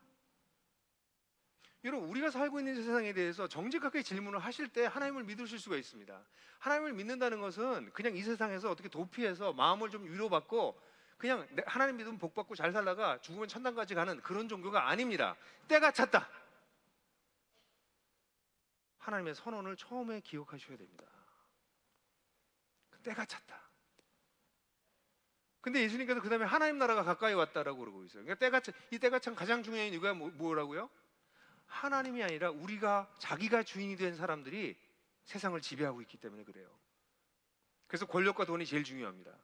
여러분, 우리가 살고 있는 세상에 대해서 정직하게 질문을 하실 때 하나님을 믿으실 수가 있습니다. 하나님을 믿는다는 것은 그냥 이 세상에서 어떻게 도피해서 마음을 좀 위로받고 그냥 하나님 믿으면 복받고 잘 살다가 죽으면 천당까지 가는 그런 종교가 아닙니다. 때가 찼다, 하나님의 선언을 처음에 기억하셔야 됩니다. 때가 찼다. 근데 예수님께서 그 다음에 하나님 나라가 가까이 왔다라고 그러고 있어요. 그러니까 이 때가 참 가장 중요한 이유가 뭐라고요? 하나님이 아니라 자기가 주인이 된 사람들이 세상을 지배하고 있기 때문에 그래요. 그래서 권력과 돈이 제일 중요합니다.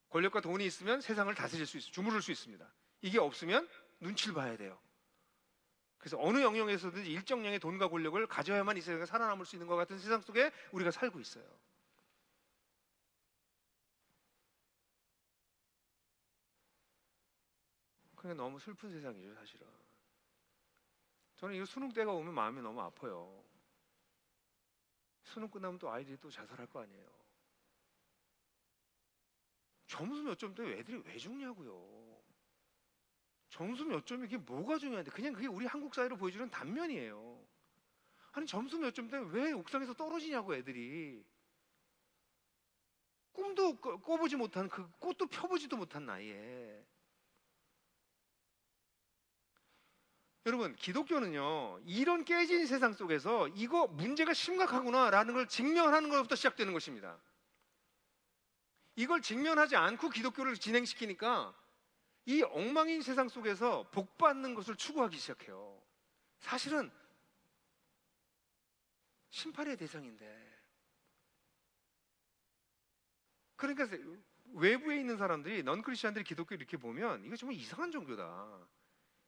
권력과 돈이 있으면 세상을 다스릴 수 있어요. 주무를 수 있습니다. 이게 없으면 눈치를 봐야 돼요. 그래서 어느 영역에서든지 일정량의 돈과 권력을 가져야만 이 세상에 살아남을 수 있는 것 같은 세상 속에 우리가 살고 있어요. 그러니까 너무 슬픈 세상이죠, 사실은. 저는 이 수능 때가 오면 마음이 너무 아파요. 수능 끝나면 또 아이들이 또 자살할 거 아니에요. 점수 몇 점 때문에 애들이 왜 죽냐고요. 점수 몇 점이 그게 뭐가 중요한데, 그냥 그게 우리 한국 사회로 보여주는 단면이에요. 아니, 점수 몇 점 때문에 왜 옥상에서 떨어지냐고, 애들이. 꿈도 꿔보지 못한, 그 꽃도 펴보지도 못한 나이에. 여러분, 기독교는요, 이런 깨진 세상 속에서 이거 문제가 심각하구나 라는 걸 증명하는 것부터 시작되는 것입니다. 이걸 직면하지 않고 기독교를 진행시키니까 이 엉망인 세상 속에서 복받는 것을 추구하기 시작해요. 사실은 심판의 대상인데. 그러니까 외부에 있는 사람들이, 넌 크리스천들이 기독교를 이렇게 보면 이거 정말 이상한 종교다.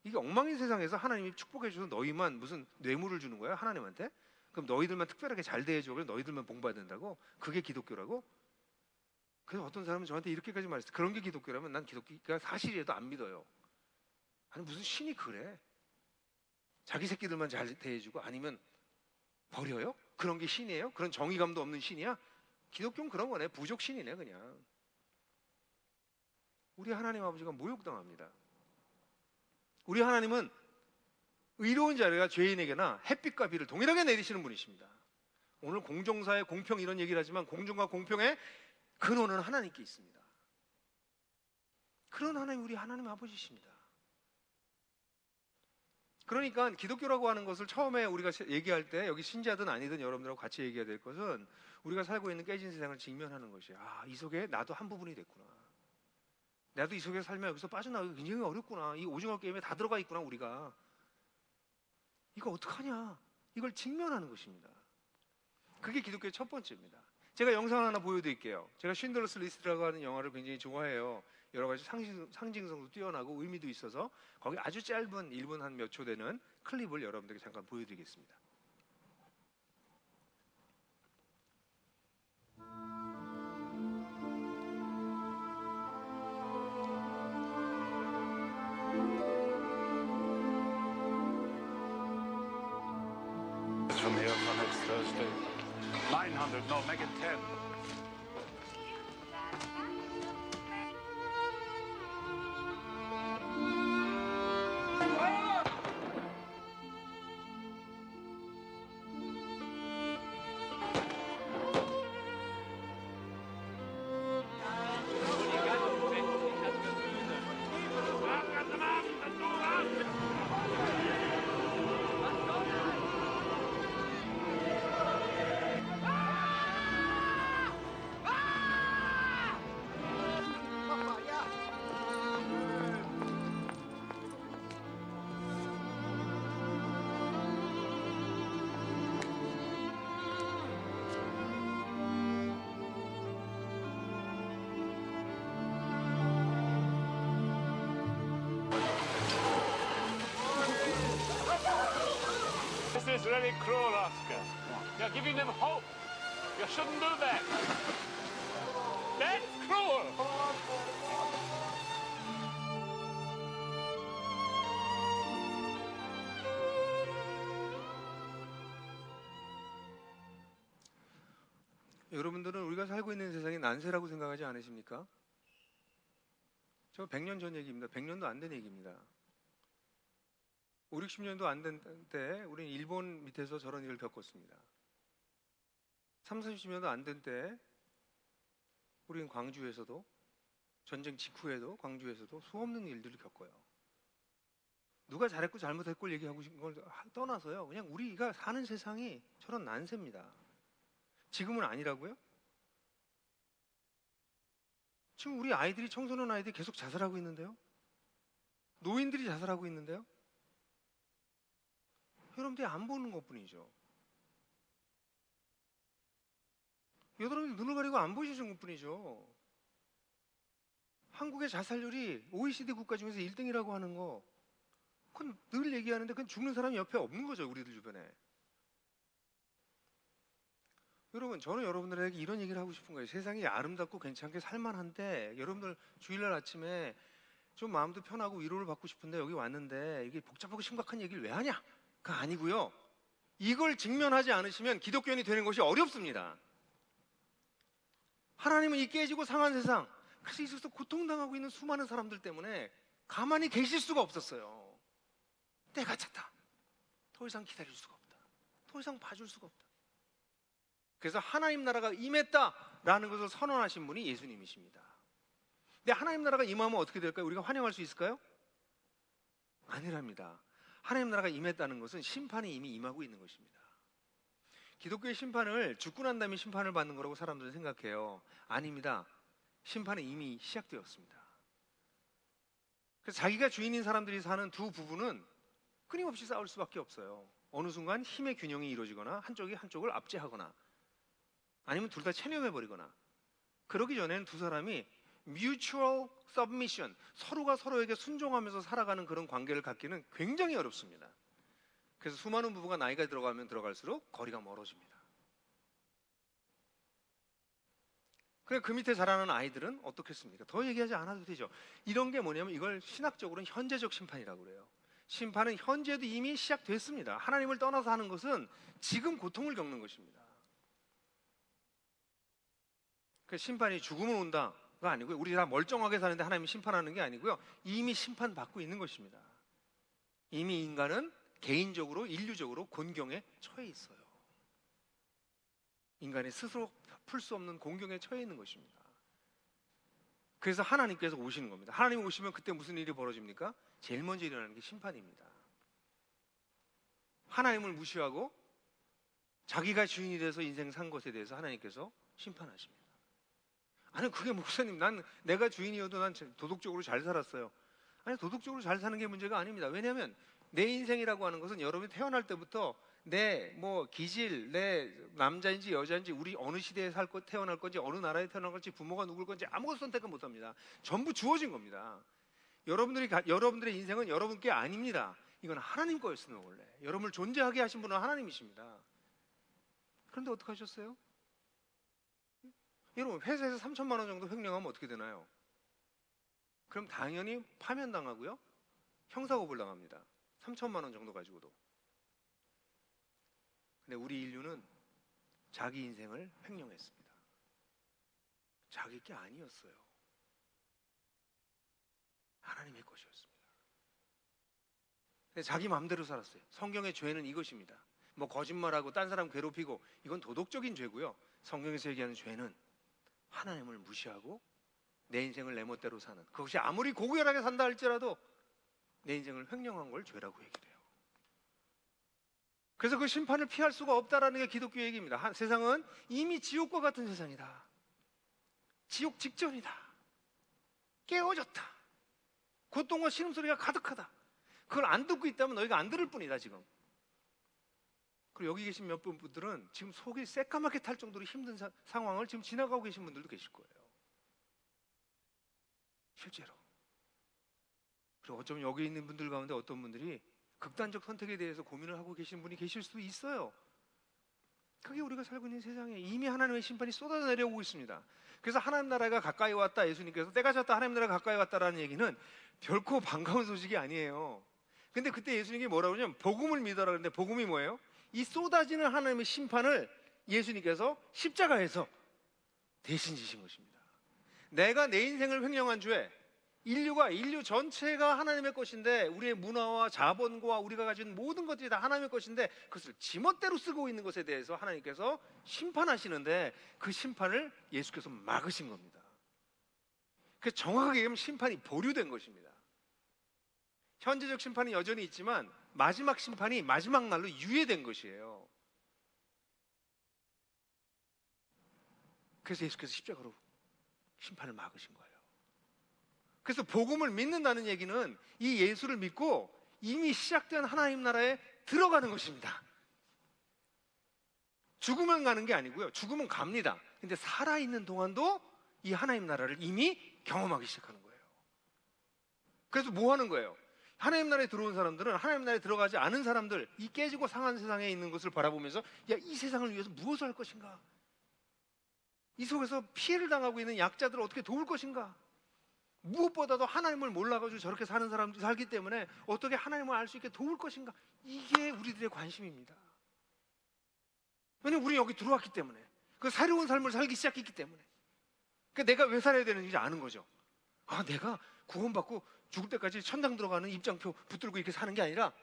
이게 엉망인 세상에서 하나님이 축복해 줘서 너희만 무슨 뇌물을 주는 거야 하나님한테? 그럼 너희들만 특별하게 잘 대해줘. 그래서 너희들만 복받는다고? 그게 기독교라고? 그래서 어떤 사람은 저한테 이렇게까지 말했어요. 그런 게 기독교라면 난 기독교가 사실이라도 안 믿어요. 아니 무슨 신이 그래? 자기 새끼들만 잘 대해주고 아니면 버려요? 그런 게 신이에요? 그런 정의감도 없는 신이야? 기독교는 그런 거네. 부족신이네 그냥. 우리 하나님 아버지가 모욕당합니다. 우리 하나님은 의로운 자가 죄인에게나 햇빛과 비를 동일하게 내리시는 분이십니다. 오늘 공정사회 공평 이런 얘기를 하지만 공정과 공평의 근원은 하나님께 있습니다. 그런 하나님, 우리 하나님 아버지십니다. 그러니까 기독교라고 하는 것을 처음에 우리가 얘기할 때 여기 신자든 아니든 여러분들하고 같이 얘기해야 될 것은 우리가 살고 있는 깨진 세상을 직면하는 것이에요. 아, 이 속에 나도 한 부분이 됐구나. 나도 이 속에 살면 여기서 빠져나가기 굉장히 어렵구나. 이 오징어 게임에 다 들어가 있구나 우리가. 이거 어떡하냐. 이걸 직면하는 것입니다. 그게 기독교의 첫 번째입니다. 제가 영상 하나 보여드릴게요. 제가 쉰들러스 리스트라고 하는 영화를 굉장히 좋아해요. 여러 가지 상징성도 뛰어나고 의미도 있어서 거기 아주 짧은 1분 한 몇 초 되는 클립을 여러분들에게 잠깐 보여드리겠습니다. From here for next Thursday. 900, no, make it 10. This is really cruel, Oscar. You're giving them hope. You shouldn't do that. That's cruel. 여러분들은 우리가 살고 있는 세상이 난세라고 생각하지 않으십니까? 저 100년 전 얘기입니다. 100년도 안 된 얘기입니다. 5, 60년도 안 된 때 우리는 일본 밑에서 저런 일을 겪었습니다. 3, 40년도 안 된 때 우리는 광주에서도 전쟁 직후에도 광주에서도 수없는 일들을 겪어요. 누가 잘했고 잘못했고 얘기하고 싶은 걸 떠나서요. 그냥 우리가 사는 세상이 저런 난세입니다. 지금은 아니라고요? 지금 우리 아이들이, 청소년 아이들이 계속 자살하고 있는데요. 노인들이 자살하고 있는데요. 여러분들이 안 보는 것뿐이죠. 여러분들 눈을 가리고 안 보시는 것뿐이죠. 한국의 자살률이 OECD 국가 중에서 1등이라고 하는 거, 그건 늘 얘기하는데 그건 죽는 사람이 옆에 없는 거죠, 우리들 주변에. 여러분, 저는 여러분들에게 이런 얘기를 하고 싶은 거예요. 세상이 아름답고 괜찮게 살만한데 여러분들 주일날 아침에 좀 마음도 편하고 위로를 받고 싶은데 여기 왔는데 이게 복잡하고 심각한 얘기를 왜 하냐? 그 아니고요. 이걸 직면하지 않으시면 기독교인이 되는 것이 어렵습니다. 하나님은 이 깨지고 상한 세상, 그래서 이 속에서 고통당하고 있는 수많은 사람들 때문에 가만히 계실 수가 없었어요. 때가 찼다. 더 이상 기다릴 수가 없다. 더 이상 봐줄 수가 없다. 그래서 하나님 나라가 임했다라는 것을 선언하신 분이 예수님이십니다. 근데 하나님 나라가 임하면 어떻게 될까요? 우리가 환영할 수 있을까요? 아니랍니다. 하나님 나라가 임했다는 것은 심판이 이미 임하고 있는 것입니다. 기독교의 심판을 죽고 난 다음에 심판을 받는 거라고 사람들은 생각해요. 아닙니다. 심판은 이미 시작되었습니다. 그래서 자기가 주인인 사람들이 사는 두 부부는 끊임없이 싸울 수밖에 없어요. 어느 순간 힘의 균형이 이루어지거나 한쪽이 한쪽을 압제하거나 아니면 둘 다 체념해버리거나, 그러기 전에는 두 사람이 mutual submission, 서로가 서로에게 순종하면서 살아가는 그런 관계를 갖기는 굉장히 어렵습니다. 그래서 수많은 부부가 나이가 들어가면 들어갈수록 거리가 멀어집니다. 그래, 그 밑에 자라는 아이들은 어떻겠습니까? 더 얘기하지 않아도 되죠. 이런 게 뭐냐면 이걸 신학적으로는 현재적 심판이라고 그래요. 심판은 현재도 이미 시작됐습니다. 하나님을 떠나서 하는 것은 지금 고통을 겪는 것입니다. 그 심판이 죽음은 온다가 아니고요, 우리 다 멀쩡하게 사는데 하나님이 심판하는 게 아니고요, 이미 심판받고 있는 것입니다. 이미 인간은 개인적으로 인류적으로 곤경에 처해 있어요. 인간이 스스로 풀 수 없는 곤경에 처해 있는 것입니다. 그래서 하나님께서 오시는 겁니다. 하나님 오시면 그때 무슨 일이 벌어집니까? 제일 먼저 일어나는 게 심판입니다. 하나님을 무시하고 자기가 주인이 돼서 인생 산 것에 대해서 하나님께서 심판하십니다. 아니, 그게 목사님, 난 내가 주인이어도 난 도덕적으로 잘 살았어요. 아니, 도덕적으로 잘 사는 게 문제가 아닙니다. 왜냐하면 내 인생이라고 하는 것은 여러분이 태어날 때부터 내 기질, 내 남자인지 여자인지, 우리 어느 시대에 태어날 건지, 어느 나라에 태어날 건지, 부모가 누굴 건지 아무것도 선택은 못합니다. 전부 주어진 겁니다. 여러분들의 인생은 여러분 게 아닙니다. 이건 하나님 거였습니다. 원래 여러분을 존재하게 하신 분은 하나님이십니다. 그런데 어떻게 하셨어요? 여러분, 회사에서 3천만 원 정도 횡령하면 어떻게 되나요? 그럼 당연히 파면당하고요, 형사고발 당합니다. 3천만 원 정도 가지고도. 근데 우리 인류는 자기 인생을 횡령했습니다. 자기 게 아니었어요. 하나님의 것이었습니다. 근데 자기 마음대로 살았어요. 성경의 죄는 이것입니다. 거짓말하고 딴 사람 괴롭히고, 이건 도덕적인 죄고요. 성경에서 얘기하는 죄는 하나님을 무시하고 내 인생을 내 멋대로 사는, 그것이 아무리 고결하게 산다 할지라도 내 인생을 횡령한 걸 죄라고 얘기를 해요. 그래서 그 심판을 피할 수가 없다라는 게 기독교 얘기입니다. 세상은 이미 지옥과 같은 세상이다. 지옥 직전이다. 깨어졌다. 고통과 신음소리가 가득하다. 그걸 안 듣고 있다면 너희가 안 들을 뿐이다 지금. 그리고 여기 계신 몇 분들은 지금 속이 새까맣게 탈 정도로 힘든 상황을 지금 지나가고 계신 분들도 계실 거예요. 실제로. 그리고 어쩌면 여기 있는 분들 가운데 어떤 분들이 극단적 선택에 대해서 고민을 하고 계신 분이 계실 수도 있어요. 그게 우리가 살고 있는 세상에 이미 하나님의 심판이 쏟아져 내려오고 있습니다. 그래서 하나님 나라가 가까이 왔다, 예수님께서 때가 졌다, 하나님 나라가 가까이 왔다라는 얘기는 결코 반가운 소식이 아니에요. 근데 그때 예수님이 뭐라고 그러냐면 복음을 믿어라 그러는데, 복음이 뭐예요? 이 쏟아지는 하나님의 심판을 예수님께서 십자가에서 대신 지신 것입니다. 내가 내 인생을 횡령한 죄, 인류 전체가 하나님의 것인데, 우리의 문화와 자본과 우리가 가진 모든 것들이 다 하나님의 것인데 그것을 지멋대로 쓰고 있는 것에 대해서 하나님께서 심판하시는데, 그 심판을 예수께서 막으신 겁니다. 그래서 정확하게 얘기하면 심판이 보류된 것입니다. 현재적 심판이 여전히 있지만 마지막 심판이 마지막 날로 유예된 것이에요. 그래서 예수께서 십자가로 심판을 막으신 거예요. 그래서 복음을 믿는다는 얘기는 이 예수를 믿고 이미 시작된 하나님 나라에 들어가는 것입니다. 죽으면 가는 게 아니고요, 죽으면 갑니다. 근데 살아있는 동안도 이 하나님 나라를 이미 경험하기 시작하는 거예요. 그래서 뭐 하는 거예요? 하나님 나라에 들어온 사람들은 하나님 나라에 들어가지 않은 사람들, 이 깨지고 상한 세상에 있는 것을 바라보면서, 이 세상을 위해서 무엇을 할 것인가? 이 속에서 피해를 당하고 있는 약자들을 어떻게 도울 것인가? 무엇보다도 하나님을 몰라가지고 저렇게 사는 사람들이 살기 때문에 어떻게 하나님을 알 수 있게 도울 것인가? 이게 우리들의 관심입니다. 왜냐면 우리 여기 들어왔기 때문에, 그 새로운 삶을 살기 시작했기 때문에, 내가 왜 살아야 되는지 아는 거죠. 내가 구원받고 죽을 때까지 천당 들어가는 입장표 붙들고 이렇게 사는 게 아니라,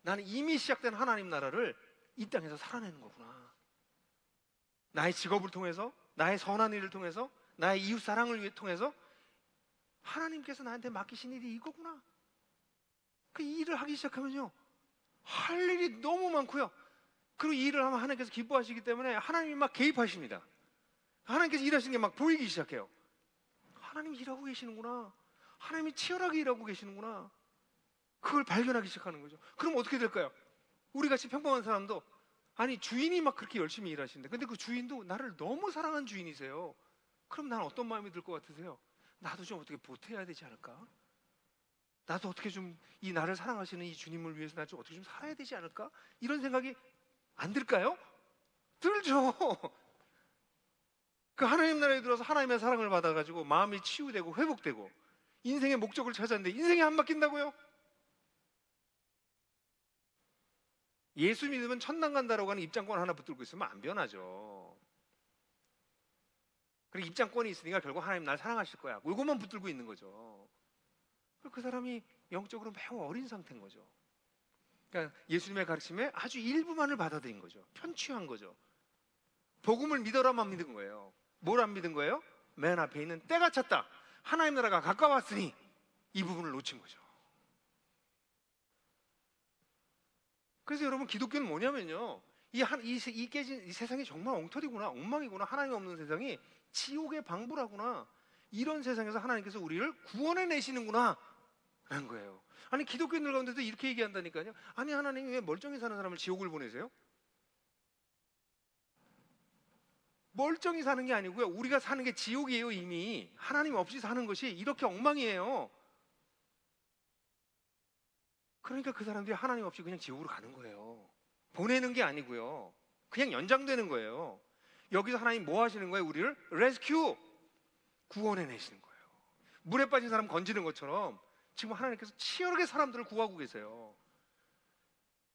나는 이미 시작된 하나님 나라를 이 땅에서 살아내는 거구나. 나의 직업을 통해서, 나의 선한 일을 통해서, 나의 이웃 사랑을 통해서 하나님께서 나한테 맡기신 일이 이거구나. 그 일을 하기 시작하면요, 할 일이 너무 많고요. 그리고 이 일을 하면 하나님께서 기뻐하시기 때문에 하나님이 막 개입하십니다. 하나님께서 일하시는 게 막 보이기 시작해요. 하나님이 일하고 계시는구나. 하나님이 치열하게 일하고 계시는구나. 그걸 발견하기 시작하는 거죠. 그럼 어떻게 될까요? 우리 같이 평범한 사람도 아니 주인이 막 그렇게 열심히 일하시는데 근데 그 주인도 나를 너무 사랑한 주인이세요. 그럼 난 어떤 마음이 들 것 같으세요? 나도 좀 어떻게 보태야 되지 않을까? 나도 어떻게 좀 이 나를 사랑하시는 이 주님을 위해서 나 좀 어떻게 좀 살아야 되지 않을까? 이런 생각이 안 들까요? 들죠. 그 하나님 나라에 들어서 하나님의 사랑을 받아가지고 마음이 치유되고 회복되고 인생의 목적을 찾았는데 인생이 안 바뀐다고요? 예수 믿으면 천당 간다라고 하는 입장권 하나 붙들고 있으면 안 변하죠. 그리고 입장권이 있으니까 결국 하나님 날 사랑하실 거야. 이것만 붙들고 있는 거죠. 그 사람이 영적으로 매우 어린 상태인 거죠. 그러니까 예수님의 가르침에 아주 일부만을 받아들인 거죠. 편취한 거죠. 복음을 믿어라만 믿은 거예요. 뭘 안 믿은 거예요? 맨 앞에 있는 때가 찼다. 하나님 나라가 가까웠으니 이 부분을 놓친 거죠. 그래서 여러분 기독교는 뭐냐면요. 이 깨진 이 세상이 정말 엉터리구나, 엉망이구나, 하나님 없는 세상이 지옥의 방부라구나. 이런 세상에서 하나님께서 우리를 구원해 내시는구나 라는 거예요. 아니 기독교인들 가운데도 이렇게 얘기한다니까요. 아니 하나님이 왜 멀쩡히 사는 사람을 지옥을 보내세요? 멀쩡히 사는 게 아니고요. 우리가 사는 게 지옥이에요. 이미 하나님 없이 사는 것이 이렇게 엉망이에요. 그러니까 그 사람들이 하나님 없이 그냥 지옥으로 가는 거예요. 보내는 게 아니고요. 그냥 연장되는 거예요. 여기서 하나님 뭐 하시는 거예요? 우리를 레스큐, 구원해 내시는 거예요. 물에 빠진 사람 건지는 것처럼 지금 하나님께서 치열하게 사람들을 구하고 계세요.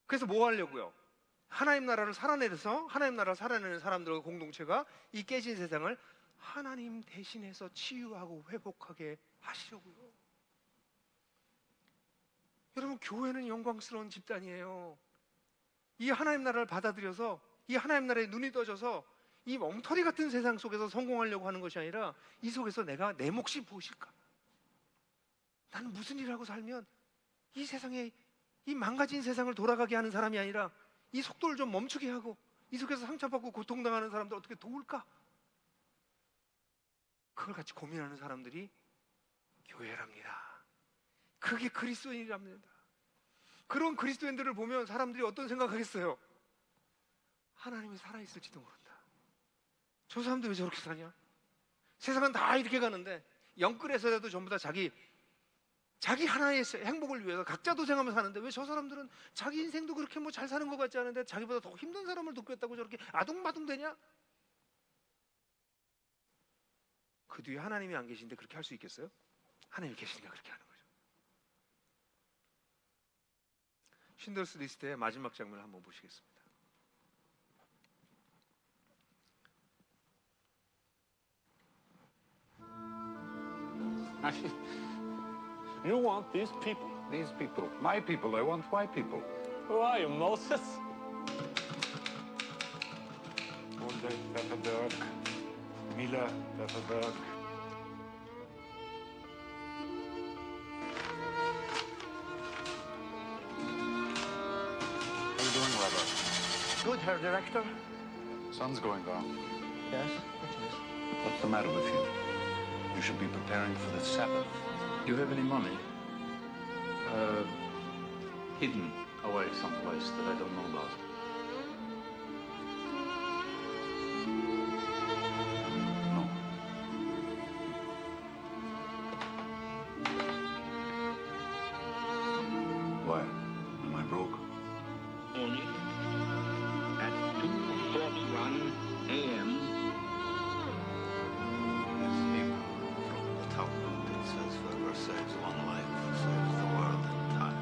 그래서 뭐 하려고요? 하나님 나라를 살아내서 하나님 나라를 살아내는 사람들과 공동체가 이 깨진 세상을 하나님 대신해서 치유하고 회복하게 하시려고요. 여러분 교회는 영광스러운 집단이에요. 이 하나님 나라를 받아들여서 이 하나님 나라에 눈이 떠져서 이 엉터리 같은 세상 속에서 성공하려고 하는 것이 아니라 이 속에서 내가 내 몫이 무엇일까? 나는 무슨 일을 하고 살면 이 세상에 이 망가진 세상을 돌아가게 하는 사람이 아니라 이 속도를 좀 멈추게 하고 이 속에서 상처받고 고통당하는 사람들 어떻게 도울까? 그걸 같이 고민하는 사람들이 교회랍니다. 그게 그리스도인이랍니다. 그런 그리스도인들을 보면 사람들이 어떤 생각하겠어요? 하나님이 살아있을지도 모른다. 저 사람들 왜 저렇게 사냐? 세상은 다 이렇게 가는데 영끌에서라도 전부 다 자기 하나의 행복을 위해서 각자 도생하면서 사는데 왜 저 사람들은 자기 인생도 그렇게 뭐 잘 사는 것 같지 않은데 자기보다 더 힘든 사람을 돕겠다고 저렇게 아둥바둥 되냐? 그 뒤에 하나님이 안 계신데 그렇게 할 수 있겠어요? 하나님이 계시니까 그렇게 하는 거죠. 신들스 리스트의 마지막 장면을 한번 보시겠습니다. You want these people? These people, my people, I want white people. Who are you, Moses? Ole Pepperberg, Mila Pepperberg. How you doing, Robert? Good, Herr Director. Sun's going down. Yes, it is. What's the matter with you? You should be preparing for the Sabbath. Do you have any money? Hidden away someplace that I don't know about. No. Why? Am I broke? Morning at 2:41 a.m. There's people from the Talmud. It says whoever saves one life saves the world and time.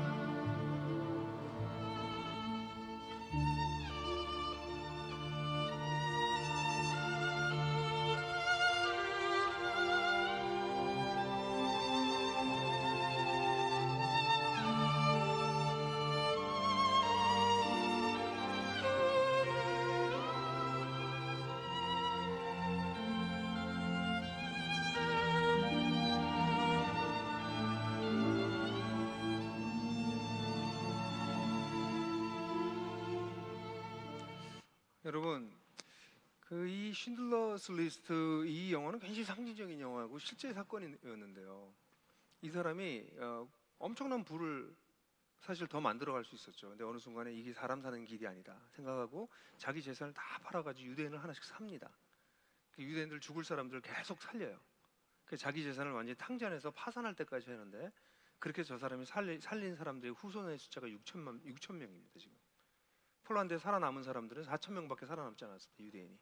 여러분 이 쉰들러스 리스트 이 영화는 굉장히 상징적인 영화고 실제 사건이었는데요. 이 사람이 엄청난 부를 사실 더 만들어갈 수 있었죠. 근데 어느 순간에 이게 사람 사는 길이 아니다 생각하고 자기 재산을 다 팔아가지고 유대인을 하나씩 삽니다. 그 유대인들 죽을 사람들을 계속 살려요. 그래서 자기 재산을 완전히 탕전해서 파산할 때까지 하는데 그렇게 저 사람이 살린 사람들의 후손의 숫자가 6천 명입니다. 지금 폴란드에 살아남은 사람들은 4천 명밖에 살아남지 않았습니다. 유대인이.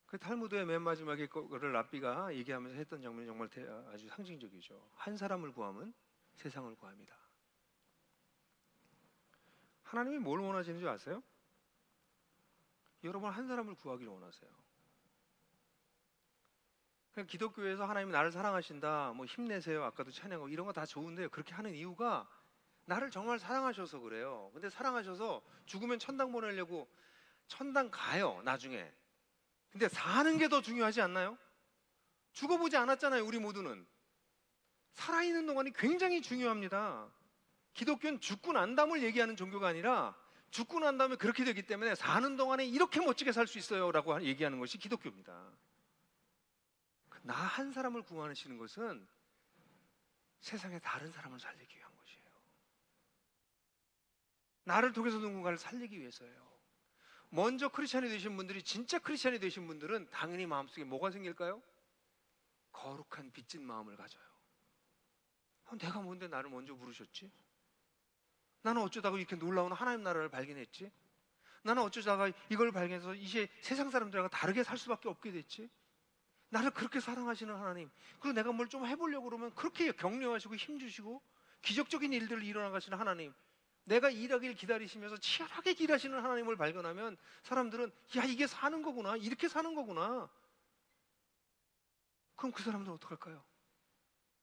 그 탈무드의 맨 마지막에 그를 랍비가 얘기하면서 했던 장면이 정말 아주 상징적이죠. 한 사람을 구하면 세상을 구합니다. 하나님이 뭘 원하시는 줄 아세요? 여러분 한 사람을 구하기를 원하세요. 그냥 기독교에서 하나님이 나를 사랑하신다, 뭐 힘내세요, 아까도 찬양하고 이런 거 다 좋은데요. 그렇게 하는 이유가 나를 정말 사랑하셔서 그래요. 근데 사랑하셔서 죽으면 천당 보내려고 천당 가요, 나중에. 근데 사는 게 더 중요하지 않나요? 죽어보지 않았잖아요, 우리 모두는. 살아있는 동안이 굉장히 중요합니다. 기독교는 죽고 난 다음을 얘기하는 종교가 아니라 죽고 난 다음에 그렇게 되기 때문에 사는 동안에 이렇게 멋지게 살 수 있어요 라고 얘기하는 것이 기독교입니다. 나 한 사람을 구원하시는 것은 세상에 다른 사람을 살리기 위한 것이에요. 나를 통해서 누군가를 살리기 위해서예요. 먼저 크리스찬이 되신 분들이, 진짜 크리스찬이 되신 분들은 당연히 마음속에 뭐가 생길까요? 거룩한 빚진 마음을 가져요. 내가 뭔데 나를 먼저 부르셨지? 나는 어쩌다가 이렇게 놀라운 하나님 나라를 발견했지? 나는 어쩌다가 이걸 발견해서 이제 세상 사람들과 다르게 살 수밖에 없게 됐지? 나를 그렇게 사랑하시는 하나님, 그리고 내가 뭘 좀 해보려고 그러면 그렇게 격려하시고 힘주시고 기적적인 일들을 일어나가시는 하나님, 내가 일하길 기다리시면서 치열하게 일하시는 하나님을 발견하면 사람들은 야, 이게 사는 거구나, 이렇게 사는 거구나. 그럼 그 사람들은 어떡할까요?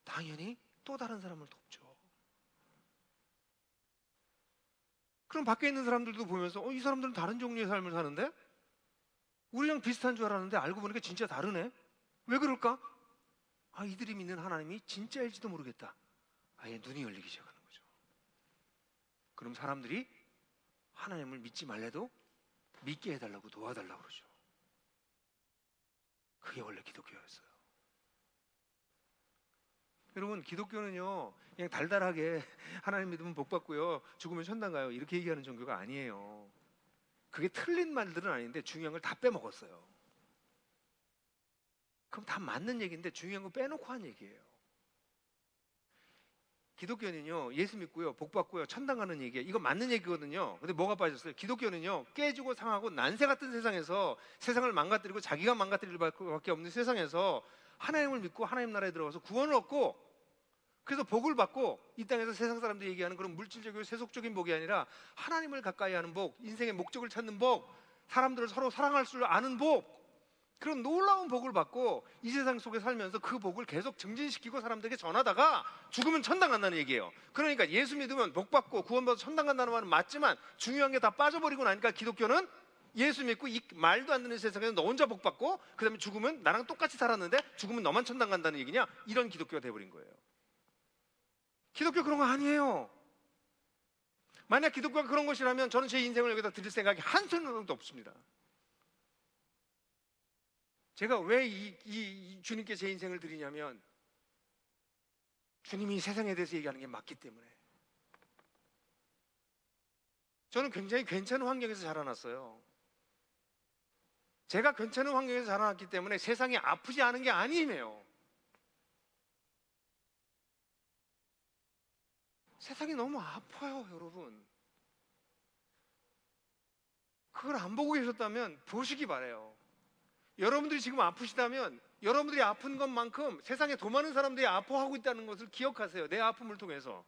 당연히 또 다른 사람을 돕죠. 그럼 밖에 있는 사람들도 보면서 이 사람들은 다른 종류의 삶을 사는데 우리랑 비슷한 줄 알았는데 알고 보니까 진짜 다르네. 왜 그럴까? 이들이 믿는 하나님이 진짜일지도 모르겠다. 아예 눈이 열리기 시작하는 거죠. 그럼 사람들이 하나님을 믿지 말래도 믿게 해달라고 도와달라고 그러죠. 그게 원래 기독교였어요. 여러분, 기독교는요 그냥 달달하게 하나님 믿으면 복 받고요, 죽으면 천당 가요 이렇게 얘기하는 종교가 아니에요. 그게 틀린 말들은 아닌데 중요한 걸 다 빼먹었어요. 그럼 다 맞는 얘기인데 중요한 거 빼놓고 한 얘기예요. 기독교는요 예수 믿고요 복 받고요 천당 가는 얘기예요. 이거 맞는 얘기거든요. 근데 뭐가 빠졌어요? 기독교는요 깨지고 상하고 난세 같은 세상에서, 세상을 망가뜨리고 자기가 망가뜨릴 밖에 없는 세상에서 하나님을 믿고 하나님 나라에 들어가서 구원을 얻고, 그래서 복을 받고 이 땅에서 세상 사람들이 얘기하는 그런 물질적이고 세속적인 복이 아니라 하나님을 가까이 하는 복, 인생의 목적을 찾는 복, 사람들을 서로 사랑할 줄 아는 복, 그런 놀라운 복을 받고 이 세상 속에 살면서 그 복을 계속 증진시키고 사람들에게 전하다가 죽으면 천당 간다는 얘기예요. 그러니까 예수 믿으면 복 받고 구원받아 천당 간다는 말은 맞지만 중요한 게 다 빠져버리고 나니까 기독교는 예수 믿고 이 말도 안 되는 세상에서 너 혼자 복 받고 그 다음에 죽으면 나랑 똑같이 살았는데 죽으면 너만 천당 간다는 얘기냐, 이런 기독교가 돼버린 거예요. 기독교 그런 거 아니에요. 만약 기독교가 그런 것이라면 저는 제 인생을 여기다 드릴 생각이 한순간도 없습니다. 제가 왜 이 주님께 제 인생을 드리냐면 주님이 세상에 대해서 얘기하는 게 맞기 때문에. 저는 굉장히 괜찮은 환경에서 자라났어요. 제가 괜찮은 환경에서 자라났기 때문에 세상이 아프지 않은 게 아니에요. 세상이 너무 아파요, 여러분. 그걸 안 보고 계셨다면 보시기 바라요. 여러분들이 지금 아프시다면 여러분들이 아픈 것만큼 세상에 더 많은 사람들이 아파하고 있다는 것을 기억하세요. 내 아픔을 통해서.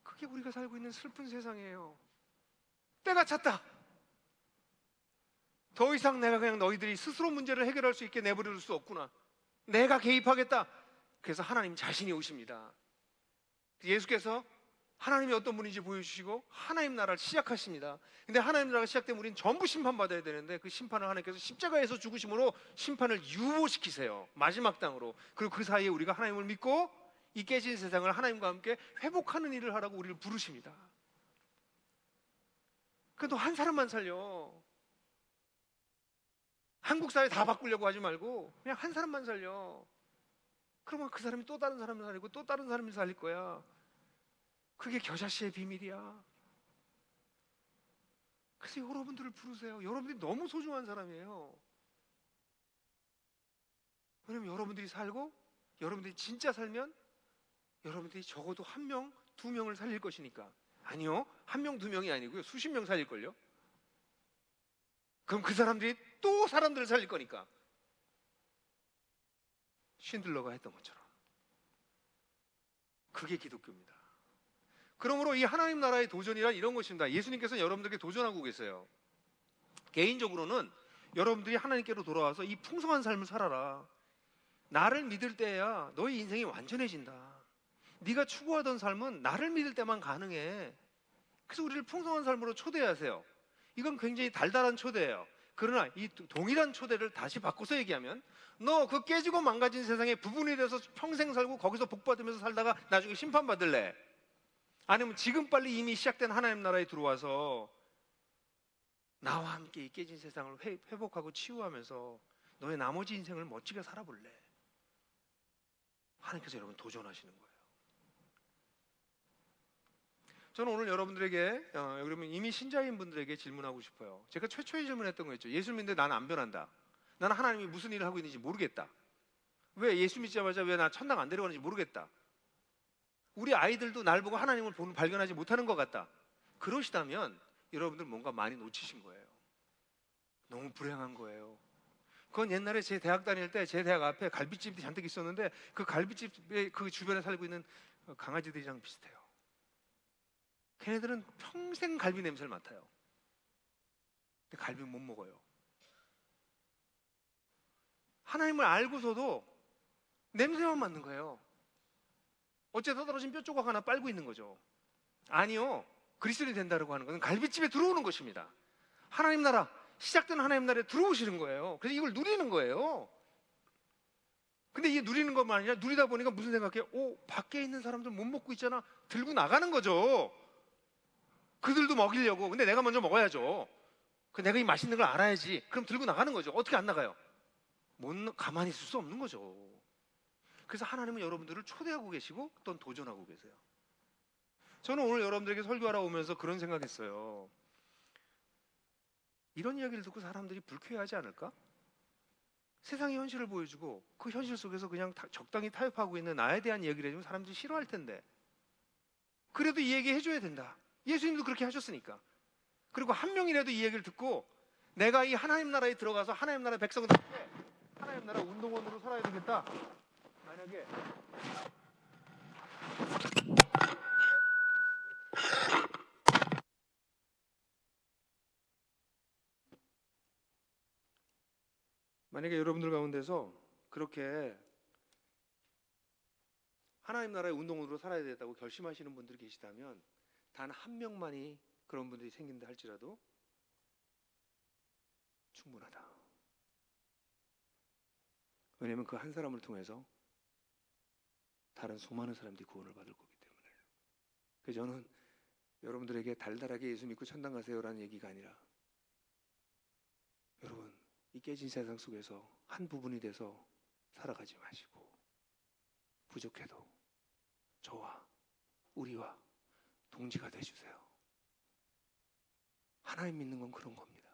그게 우리가 살고 있는 슬픈 세상이에요. 때가 찼다. 더 이상 내가 그냥 너희들이 스스로 문제를 해결할 수 있게 내버릴 수 없구나. 내가 개입하겠다. 그래서 하나님 자신이 오십니다. 예수께서 하나님이 어떤 분인지 보여주시고 하나님 나라를 시작하십니다. 근데 하나님 나라가 시작되면 우리는 전부 심판받아야 되는데 그 심판을 하나님께서 십자가에서 죽으심으로 심판을 유보시키세요. 마지막 땅으로. 그리고 그 사이에 우리가 하나님을 믿고 이 깨진 세상을 하나님과 함께 회복하는 일을 하라고 우리를 부르십니다. 그래도 한 사람만 살려. 한국 사회 다 바꾸려고 하지 말고 그냥 한 사람만 살려. 그러면 그 사람이 또 다른 사람을 살리고 또 다른 사람을 살릴 거야. 그게 겨자씨의 비밀이야. 그래서 여러분들을 부르세요. 여러분들이 너무 소중한 사람이에요. 왜냐면 여러분들이 살고 여러분들이 진짜 살면 여러분들이 적어도 한 명, 두 명을 살릴 것이니까. 아니요, 한 명, 두 명이 아니고요, 수십 명 살릴걸요. 그럼 그 사람들이 또 사람들을 살릴 거니까. 쉰들러가 했던 것처럼. 그게 기독교입니다. 그러므로 이 하나님 나라의 도전이란 이런 것입니다. 예수님께서는 여러분들에게 도전하고 계세요. 개인적으로는 여러분들이 하나님께로 돌아와서 이 풍성한 삶을 살아라. 나를 믿을 때야 너의 인생이 완전해진다. 네가 추구하던 삶은 나를 믿을 때만 가능해. 그래서 우리를 풍성한 삶으로 초대하세요. 이건 굉장히 달달한 초대예요. 그러나 이 동일한 초대를 다시 바꿔서 얘기하면, 너 그 깨지고 망가진 세상에 부분이 돼서 평생 살고 거기서 복 받으면서 살다가 나중에 심판받을래? 아니면 지금 빨리 이미 시작된 하나님 나라에 들어와서 나와 함께 이 깨진 세상을 회복하고 치유하면서 너의 나머지 인생을 멋지게 살아볼래? 하나님께서 여러분 도전하시는 거예요. 저는 오늘 여러분들에게 그러면 이미 신자인 분들에게 질문하고 싶어요. 제가 최초에 질문했던 거 있죠. 예수 믿는데 나는 안 변한다. 나는 하나님이 무슨 일을 하고 있는지 모르겠다. 왜 예수 믿자마자 왜 나 천당 안 데려가는지 모르겠다. 우리 아이들도 날 보고 하나님을 발견하지 못하는 것 같다. 그러시다면 여러분들 뭔가 많이 놓치신 거예요. 너무 불행한 거예요. 그건 옛날에 제 대학 다닐 때 제 대학 앞에 갈비집이 잔뜩 있었는데 그 갈비집의 그 주변에 살고 있는 강아지들이랑 비슷해요. 걔네들은 평생 갈비 냄새를 맡아요. 근데 갈비는 못 먹어요. 하나님을 알고서도 냄새만 맡는 거예요. 어째서 떨어진 뼈 조각 하나 빨고 있는 거죠. 아니요, 그리스도인이 된다고 하는 것은 갈비집에 들어오는 것입니다. 하나님 나라, 시작된 하나님 나라에 들어오시는 거예요. 그래서 이걸 누리는 거예요. 근데 이게 누리는 것만 아니라 누리다 보니까 무슨 생각해요? 밖에 있는 사람들 못 먹고 있잖아. 들고 나가는 거죠. 그들도 먹이려고. 근데 내가 먼저 먹어야죠. 내가 이 맛있는 걸 알아야지. 그럼 들고 나가는 거죠. 어떻게 안 나가요? 가만히 있을 수 없는 거죠. 그래서 하나님은 여러분들을 초대하고 계시고 또 도전하고 계세요. 저는 오늘 여러분들에게 설교하러 오면서 그런 생각했어요. 이런 이야기를 듣고 사람들이 불쾌해하지 않을까? 세상의 현실을 보여주고 그 현실 속에서 그냥 적당히 타협하고 있는 나에 대한 이야기를 해주면 사람들이 싫어할 텐데, 그래도 이 얘기 해줘야 된다. 예수님도 그렇게 하셨으니까. 그리고 한 명이라도 이 얘기를 듣고 내가 이 하나님 나라에 들어가서 하나님 나라 백성들한테 하나님 나라 운동원으로 살아야 되겠다. 만약에 여러분들 가운데서 그렇게 하나님 나라의 운동원으로 살아야 되겠다고 결심하시는 분들이 계시다면 단 한 명만이 그런 분들이 생긴다 할지라도 충분하다. 왜냐하면 그 한 사람을 통해서 다른 수많은 사람들이 구원을 받을 거기 때문에. 그래서 저는 여러분들에게 달달하게 예수 믿고 천당 가세요라는 얘기가 아니라, 여러분 이 깨진 세상 속에서 한 부분이 돼서 살아가지 마시고 부족해도 저와 우리와 동지가 되주세요. 하나님 믿는 건 그런 겁니다.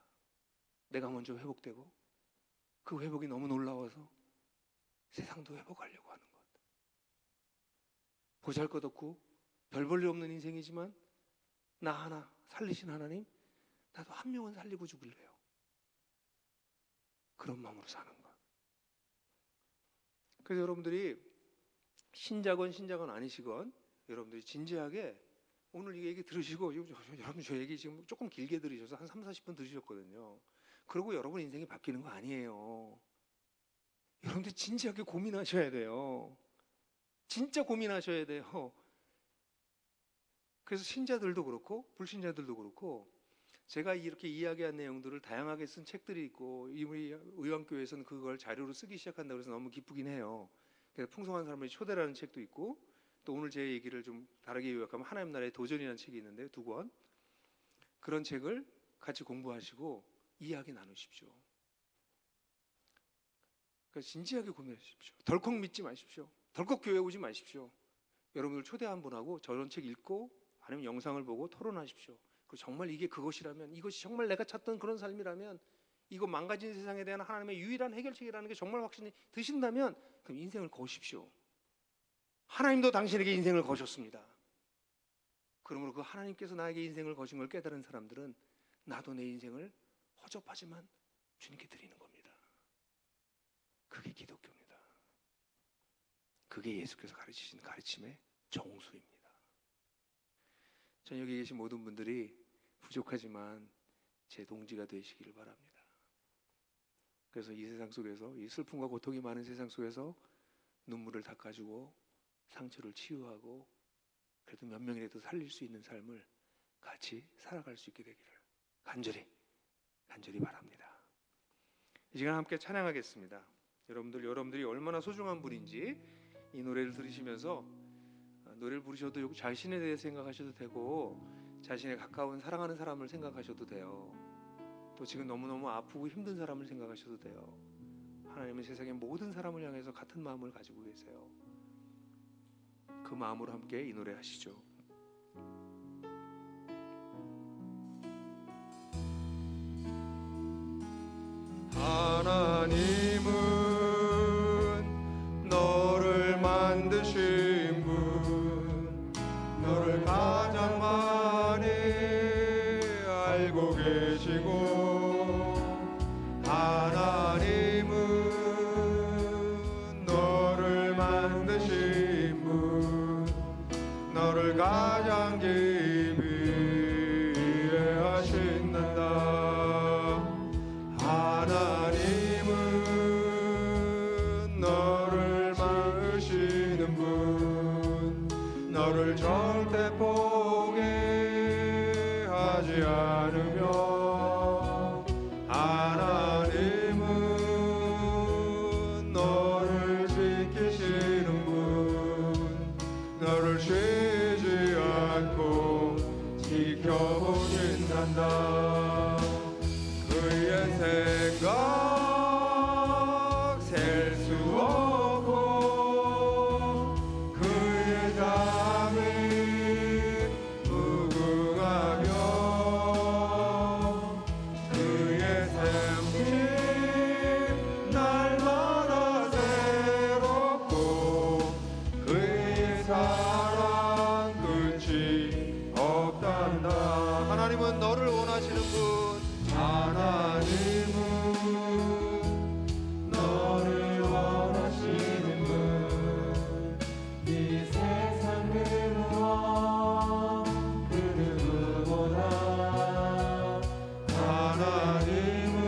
내가 먼저 회복되고 그 회복이 너무 놀라워서 세상도 회복하려고 하는 것. 보잘것없고 별 볼 일 없는 인생이지만 나 하나 살리신 하나님, 나도 한 명은 살리고 죽을래요. 그런 마음으로 사는 것. 그래서 여러분들이 신자건 아니시건 여러분들이 진지하게 오늘 이 얘기 들으시고, 여러분 저 얘기 지금 조금 길게 들으셔서 한 30-40분 들으셨거든요. 그리고 여러분 인생이 바뀌는 거 아니에요. 여러분들 진지하게 고민하셔야 돼요. 진짜 고민하셔야 돼요. 그래서 신자들도 그렇고 불신자들도 그렇고 제가 이렇게 이야기한 내용들을 다양하게 쓴 책들이 있고 우리 의왕교회에서는 그걸 자료로 쓰기 시작한다고 해서 너무 기쁘긴 해요. 그래서 풍성한 삶의 초대라는 책도 있고, 또 오늘 제 얘기를 좀 다르게 요약하면 하나님 나라의 도전이라는 책이 있는데 2권. 그런 책을 같이 공부하시고 이야기 나누십시오. 그러니까 진지하게 고민하십시오. 덜컥 믿지 마십시오. 덜컥 교회 오지 마십시오. 여러분들 초대 한 분하고 저런 책 읽고 아니면 영상을 보고 토론하십시오. 그리고 정말 이게 그것이라면, 이것이 정말 내가 찾던 그런 삶이라면, 이거 망가진 세상에 대한 하나님의 유일한 해결책이라는 게 정말 확신이 드신다면 그럼 인생을 거십시오. 하나님도 당신에게 인생을 거셨습니다. 그러므로 그 하나님께서 나에게 인생을 거신 걸 깨달은 사람들은 나도 내 인생을 허접하지만 주님께 드리는 겁니다. 그게 기독교입니다. 그게 예수께서 가르치신 가르침의 정수입니다. 전 여기 계신 모든 분들이 부족하지만 제 동지가 되시기를 바랍니다. 그래서 이 세상 속에서, 이 슬픔과 고통이 많은 세상 속에서 눈물을 닦아주고 상처를 치유하고 그래도 몇 명이라도 살릴 수 있는 삶을 같이 살아갈 수 있게 되기를 간절히 바랍니다. 이 시간 함께 찬양하겠습니다. 여러분들이 얼마나 소중한 분인지 이 노래를 들으시면서 노래를 부르셔도 자신에 대해 생각하셔도 되고, 자신의 가까운 사랑하는 사람을 생각하셔도 돼요. 또 지금 너무너무 아프고 힘든 사람을 생각하셔도 돼요. 하나님은 세상의 모든 사람을 향해서 같은 마음을 가지고 계세요. 그 마음으로 함께 이 노래 하시죠. 하나님은 너를 만드신 분, 너를 가장 많이 알고 계시고, 하나님은 너를 만드신 분, 너를 가장 깊이 이해하신단다. 하나님은 너를 만드시는 분, 너를 절대 포기하지 않으며, 하나님은 너를 지키시는 분, 너를 쉬지 않고 지켜보신단다. 그의 생각 셀 수 없고, 그의 잠이 무궁하며, 그의 샘심 날마다 새롭고, 그의 사랑 끝이 없단다. 하나님은 너를 원하시는 분, 하나님은 너를 원하시는 분, 이 세상 그 무엇 그 누구보다 하나님은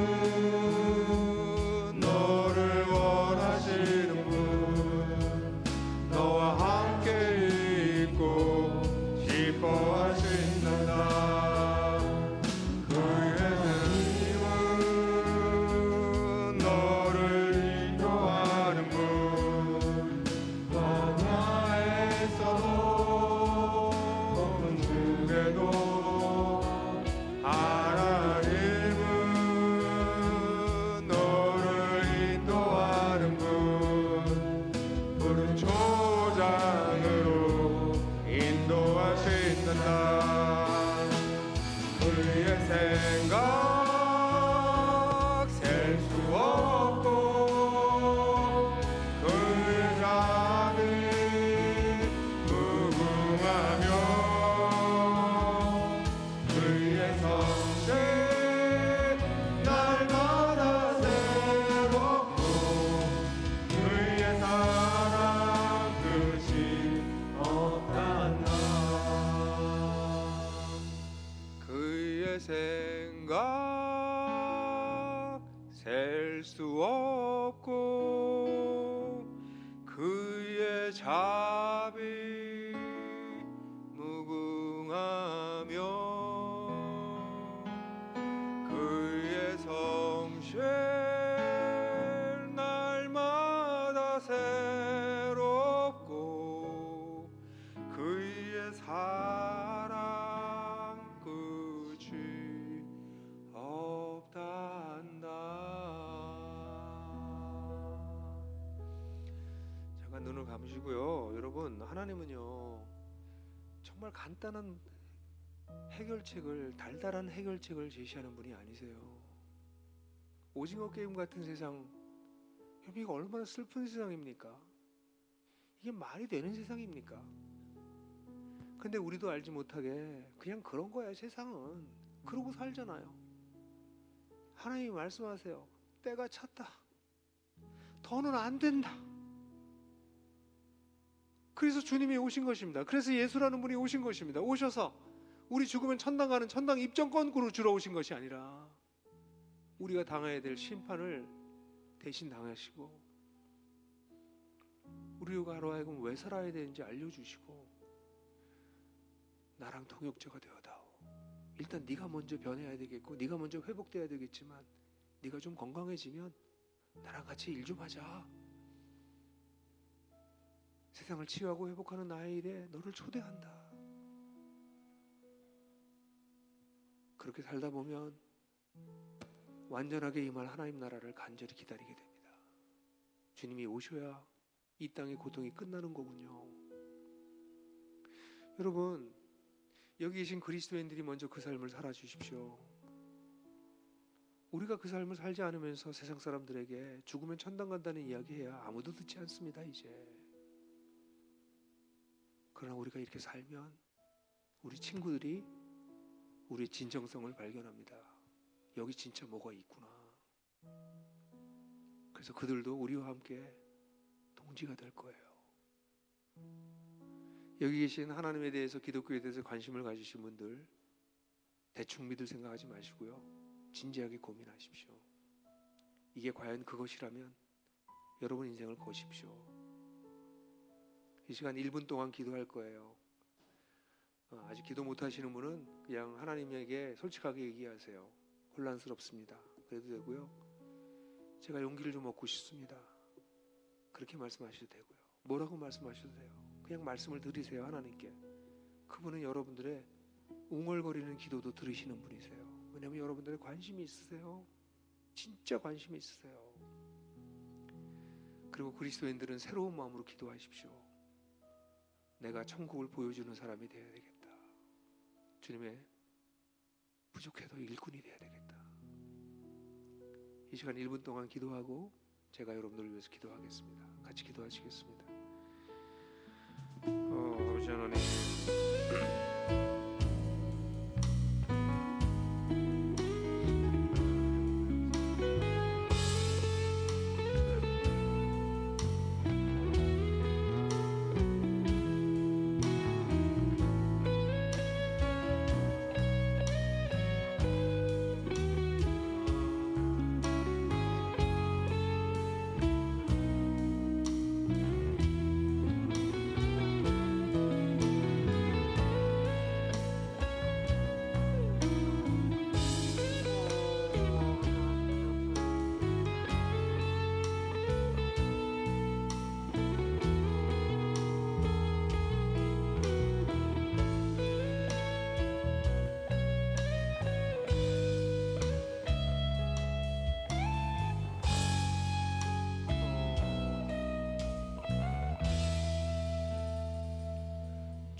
너를 원하시는 분, 너와 함께 있고 기뻐하신다. 생각 셀 수 없고, 그의 잠이 무궁하며, 그의 성실 날마다 새롭고, 그의 사랑 끝이 없단다. 그의 생각 셀 수 없고, 그의 자비 무궁하며, 그의 성실 날마다 새롭고, 그의 사랑 끝이 정말 간단한 해결책을, 달달한 해결책을 제시하는 분이 아니세요. 오징어 게임 같은 세상, 여러분 이거 얼마나 슬픈 세상입니까? 이게 말이 되는 세상입니까? 근데 우리도 알지 못하게 그냥 그런 거야. 세상은 그러고 살잖아요. 하나님이 말씀하세요. 때가 찼다. 더는 안 된다. 그래서 주님이 오신 것입니다. 그래서 예수라는 분이 오신 것입니다. 오셔서 우리 죽으면 천당 가는 천당 입장권으로 주러 오신 것이 아니라 우리가 당해야 될 심판을 대신 당하시고 우리가 하여금 왜 살아야 되는지 알려주시고 나랑 동역자가 되어다오. 일단 네가 먼저 변해야 되겠고 네가 먼저 회복돼야 되겠지만 네가 좀 건강해지면 나랑 같이 일 좀 하자. 세상을 치유하고 회복하는 나의 일에 너를 초대한다. 그렇게 살다 보면 완전하게 임할 하나님 나라를 간절히 기다리게 됩니다. 주님이 오셔야 이 땅의 고통이 끝나는 거군요. 여러분, 여기 계신 그리스도인들이 먼저 그 삶을 살아주십시오. 우리가 그 삶을 살지 않으면서 세상 사람들에게 죽으면 천당 간다는 이야기해야 아무도 듣지 않습니다. 이제. 그러나 우리가 이렇게 살면 우리 친구들이 우리의 진정성을 발견합니다. 여기 진짜 뭐가 있구나. 그래서 그들도 우리와 함께 동지가 될 거예요. 여기 계신 하나님에 대해서, 기독교에 대해서 관심을 가지신 분들 대충 믿을 생각하지 마시고요. 진지하게 고민하십시오. 이게 과연 그것이라면 여러분 인생을 거십시오. 이 시간 1분 동안 기도할 거예요. 아직 기도 못하시는 분은 그냥 하나님에게 솔직하게 얘기하세요. 혼란스럽습니다. 그래도 되고요. 제가 용기를 좀 얻고 싶습니다. 그렇게 말씀하셔도 되고요. 뭐라고 말씀하셔도 돼요. 그냥 말씀을 드리세요. 하나님께. 그분은 여러분들의 웅얼거리는 기도도 들으시는 분이세요. 왜냐하면 여러분들의 관심이 있으세요. 진짜 관심이 있으세요. 그리고 그리스도인들은 새로운 마음으로 기도하십시오. 내가 천국을 보여주는 사람이 되어야 되겠다. 주님의 부족해도 일꾼이 되어야 되겠다. 이 시간 1분 동안 기도하고 제가 여러분들을 위해서 기도하겠습니다. 같이 기도하시겠습니다. 아버지 하나님,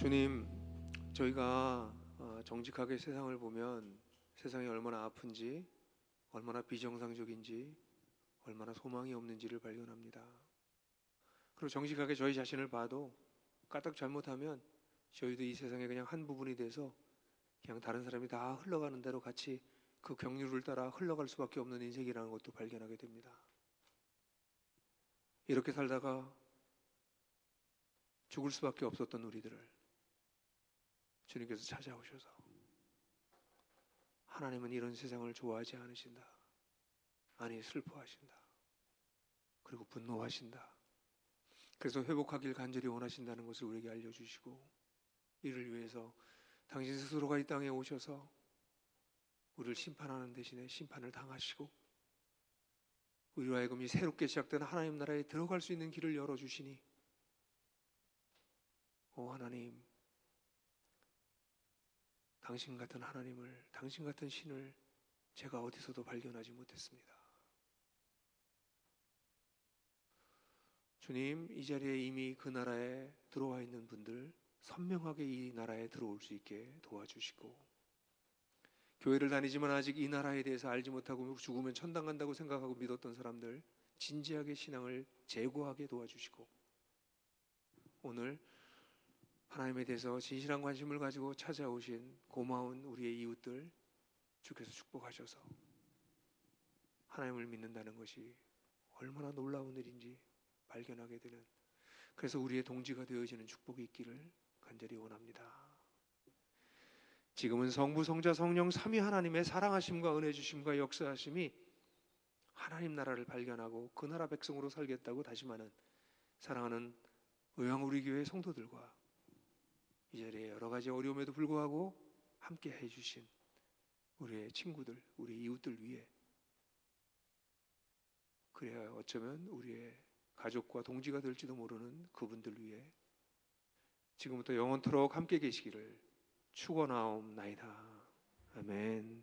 주님, 저희가 정직하게 세상을 보면 세상이 얼마나 아픈지, 얼마나 비정상적인지, 얼마나 소망이 없는지를 발견합니다. 그리고 정직하게 저희 자신을 봐도 까딱 잘못하면 저희도 이 세상의 그냥 한 부분이 돼서 그냥 다른 사람이 다 흘러가는 대로 같이 그 경류를 따라 흘러갈 수밖에 없는 인생이라는 것도 발견하게 됩니다. 이렇게 살다가 죽을 수밖에 없었던 우리들을 주님께서 찾아오셔서 하나님은 이런 세상을 좋아하지 않으신다. 아니, 슬퍼하신다. 그리고 분노하신다. 그래서 회복하길 간절히 원하신다는 것을 우리에게 알려주시고, 이를 위해서 당신 스스로가 이 땅에 오셔서 우리를 심판하는 대신에 심판을 당하시고 우리로 하여금 이 새롭게 시작된 하나님 나라에 들어갈 수 있는 길을 열어주시니, 오 하나님, 당신 같은 하나님을, 당신 같은 신을 제가 어디서도 발견하지 못했습니다. 주님, 이 자리에 이미 그 나라에 들어와 있는 분들, 선명하게 이 나라에 들어올 수 있게 도와주시고, 교회를 다니지만 아직 이 나라에 대해서 알지 못하고 죽으면 천당 간다고 생각하고 믿었던 사람들 진지하게 신앙을 재고하게 도와주시고, 오늘 하나님에 대해서 진실한 관심을 가지고 찾아오신 고마운 우리의 이웃들 주께서 축복하셔서 하나님을 믿는다는 것이 얼마나 놀라운 일인지 발견하게 되는, 그래서 우리의 동지가 되어지는 축복이 있기를 간절히 원합니다. 지금은 성부, 성자, 성령 삼위 하나님의 사랑하심과 은혜 주심과 역사하심이 하나님 나라를 발견하고 그 나라 백성으로 살겠다고 다짐하는 사랑하는 의왕우리교회 성도들과 이 자리에 여러 가지 어려움에도 불구하고 함께 해주신 우리의 친구들, 우리 이웃들 위해, 그래야 어쩌면 우리의 가족과 동지가 될지도 모르는 그분들 위해 지금부터 영원토록 함께 계시기를 축원하옵나이다. 아멘.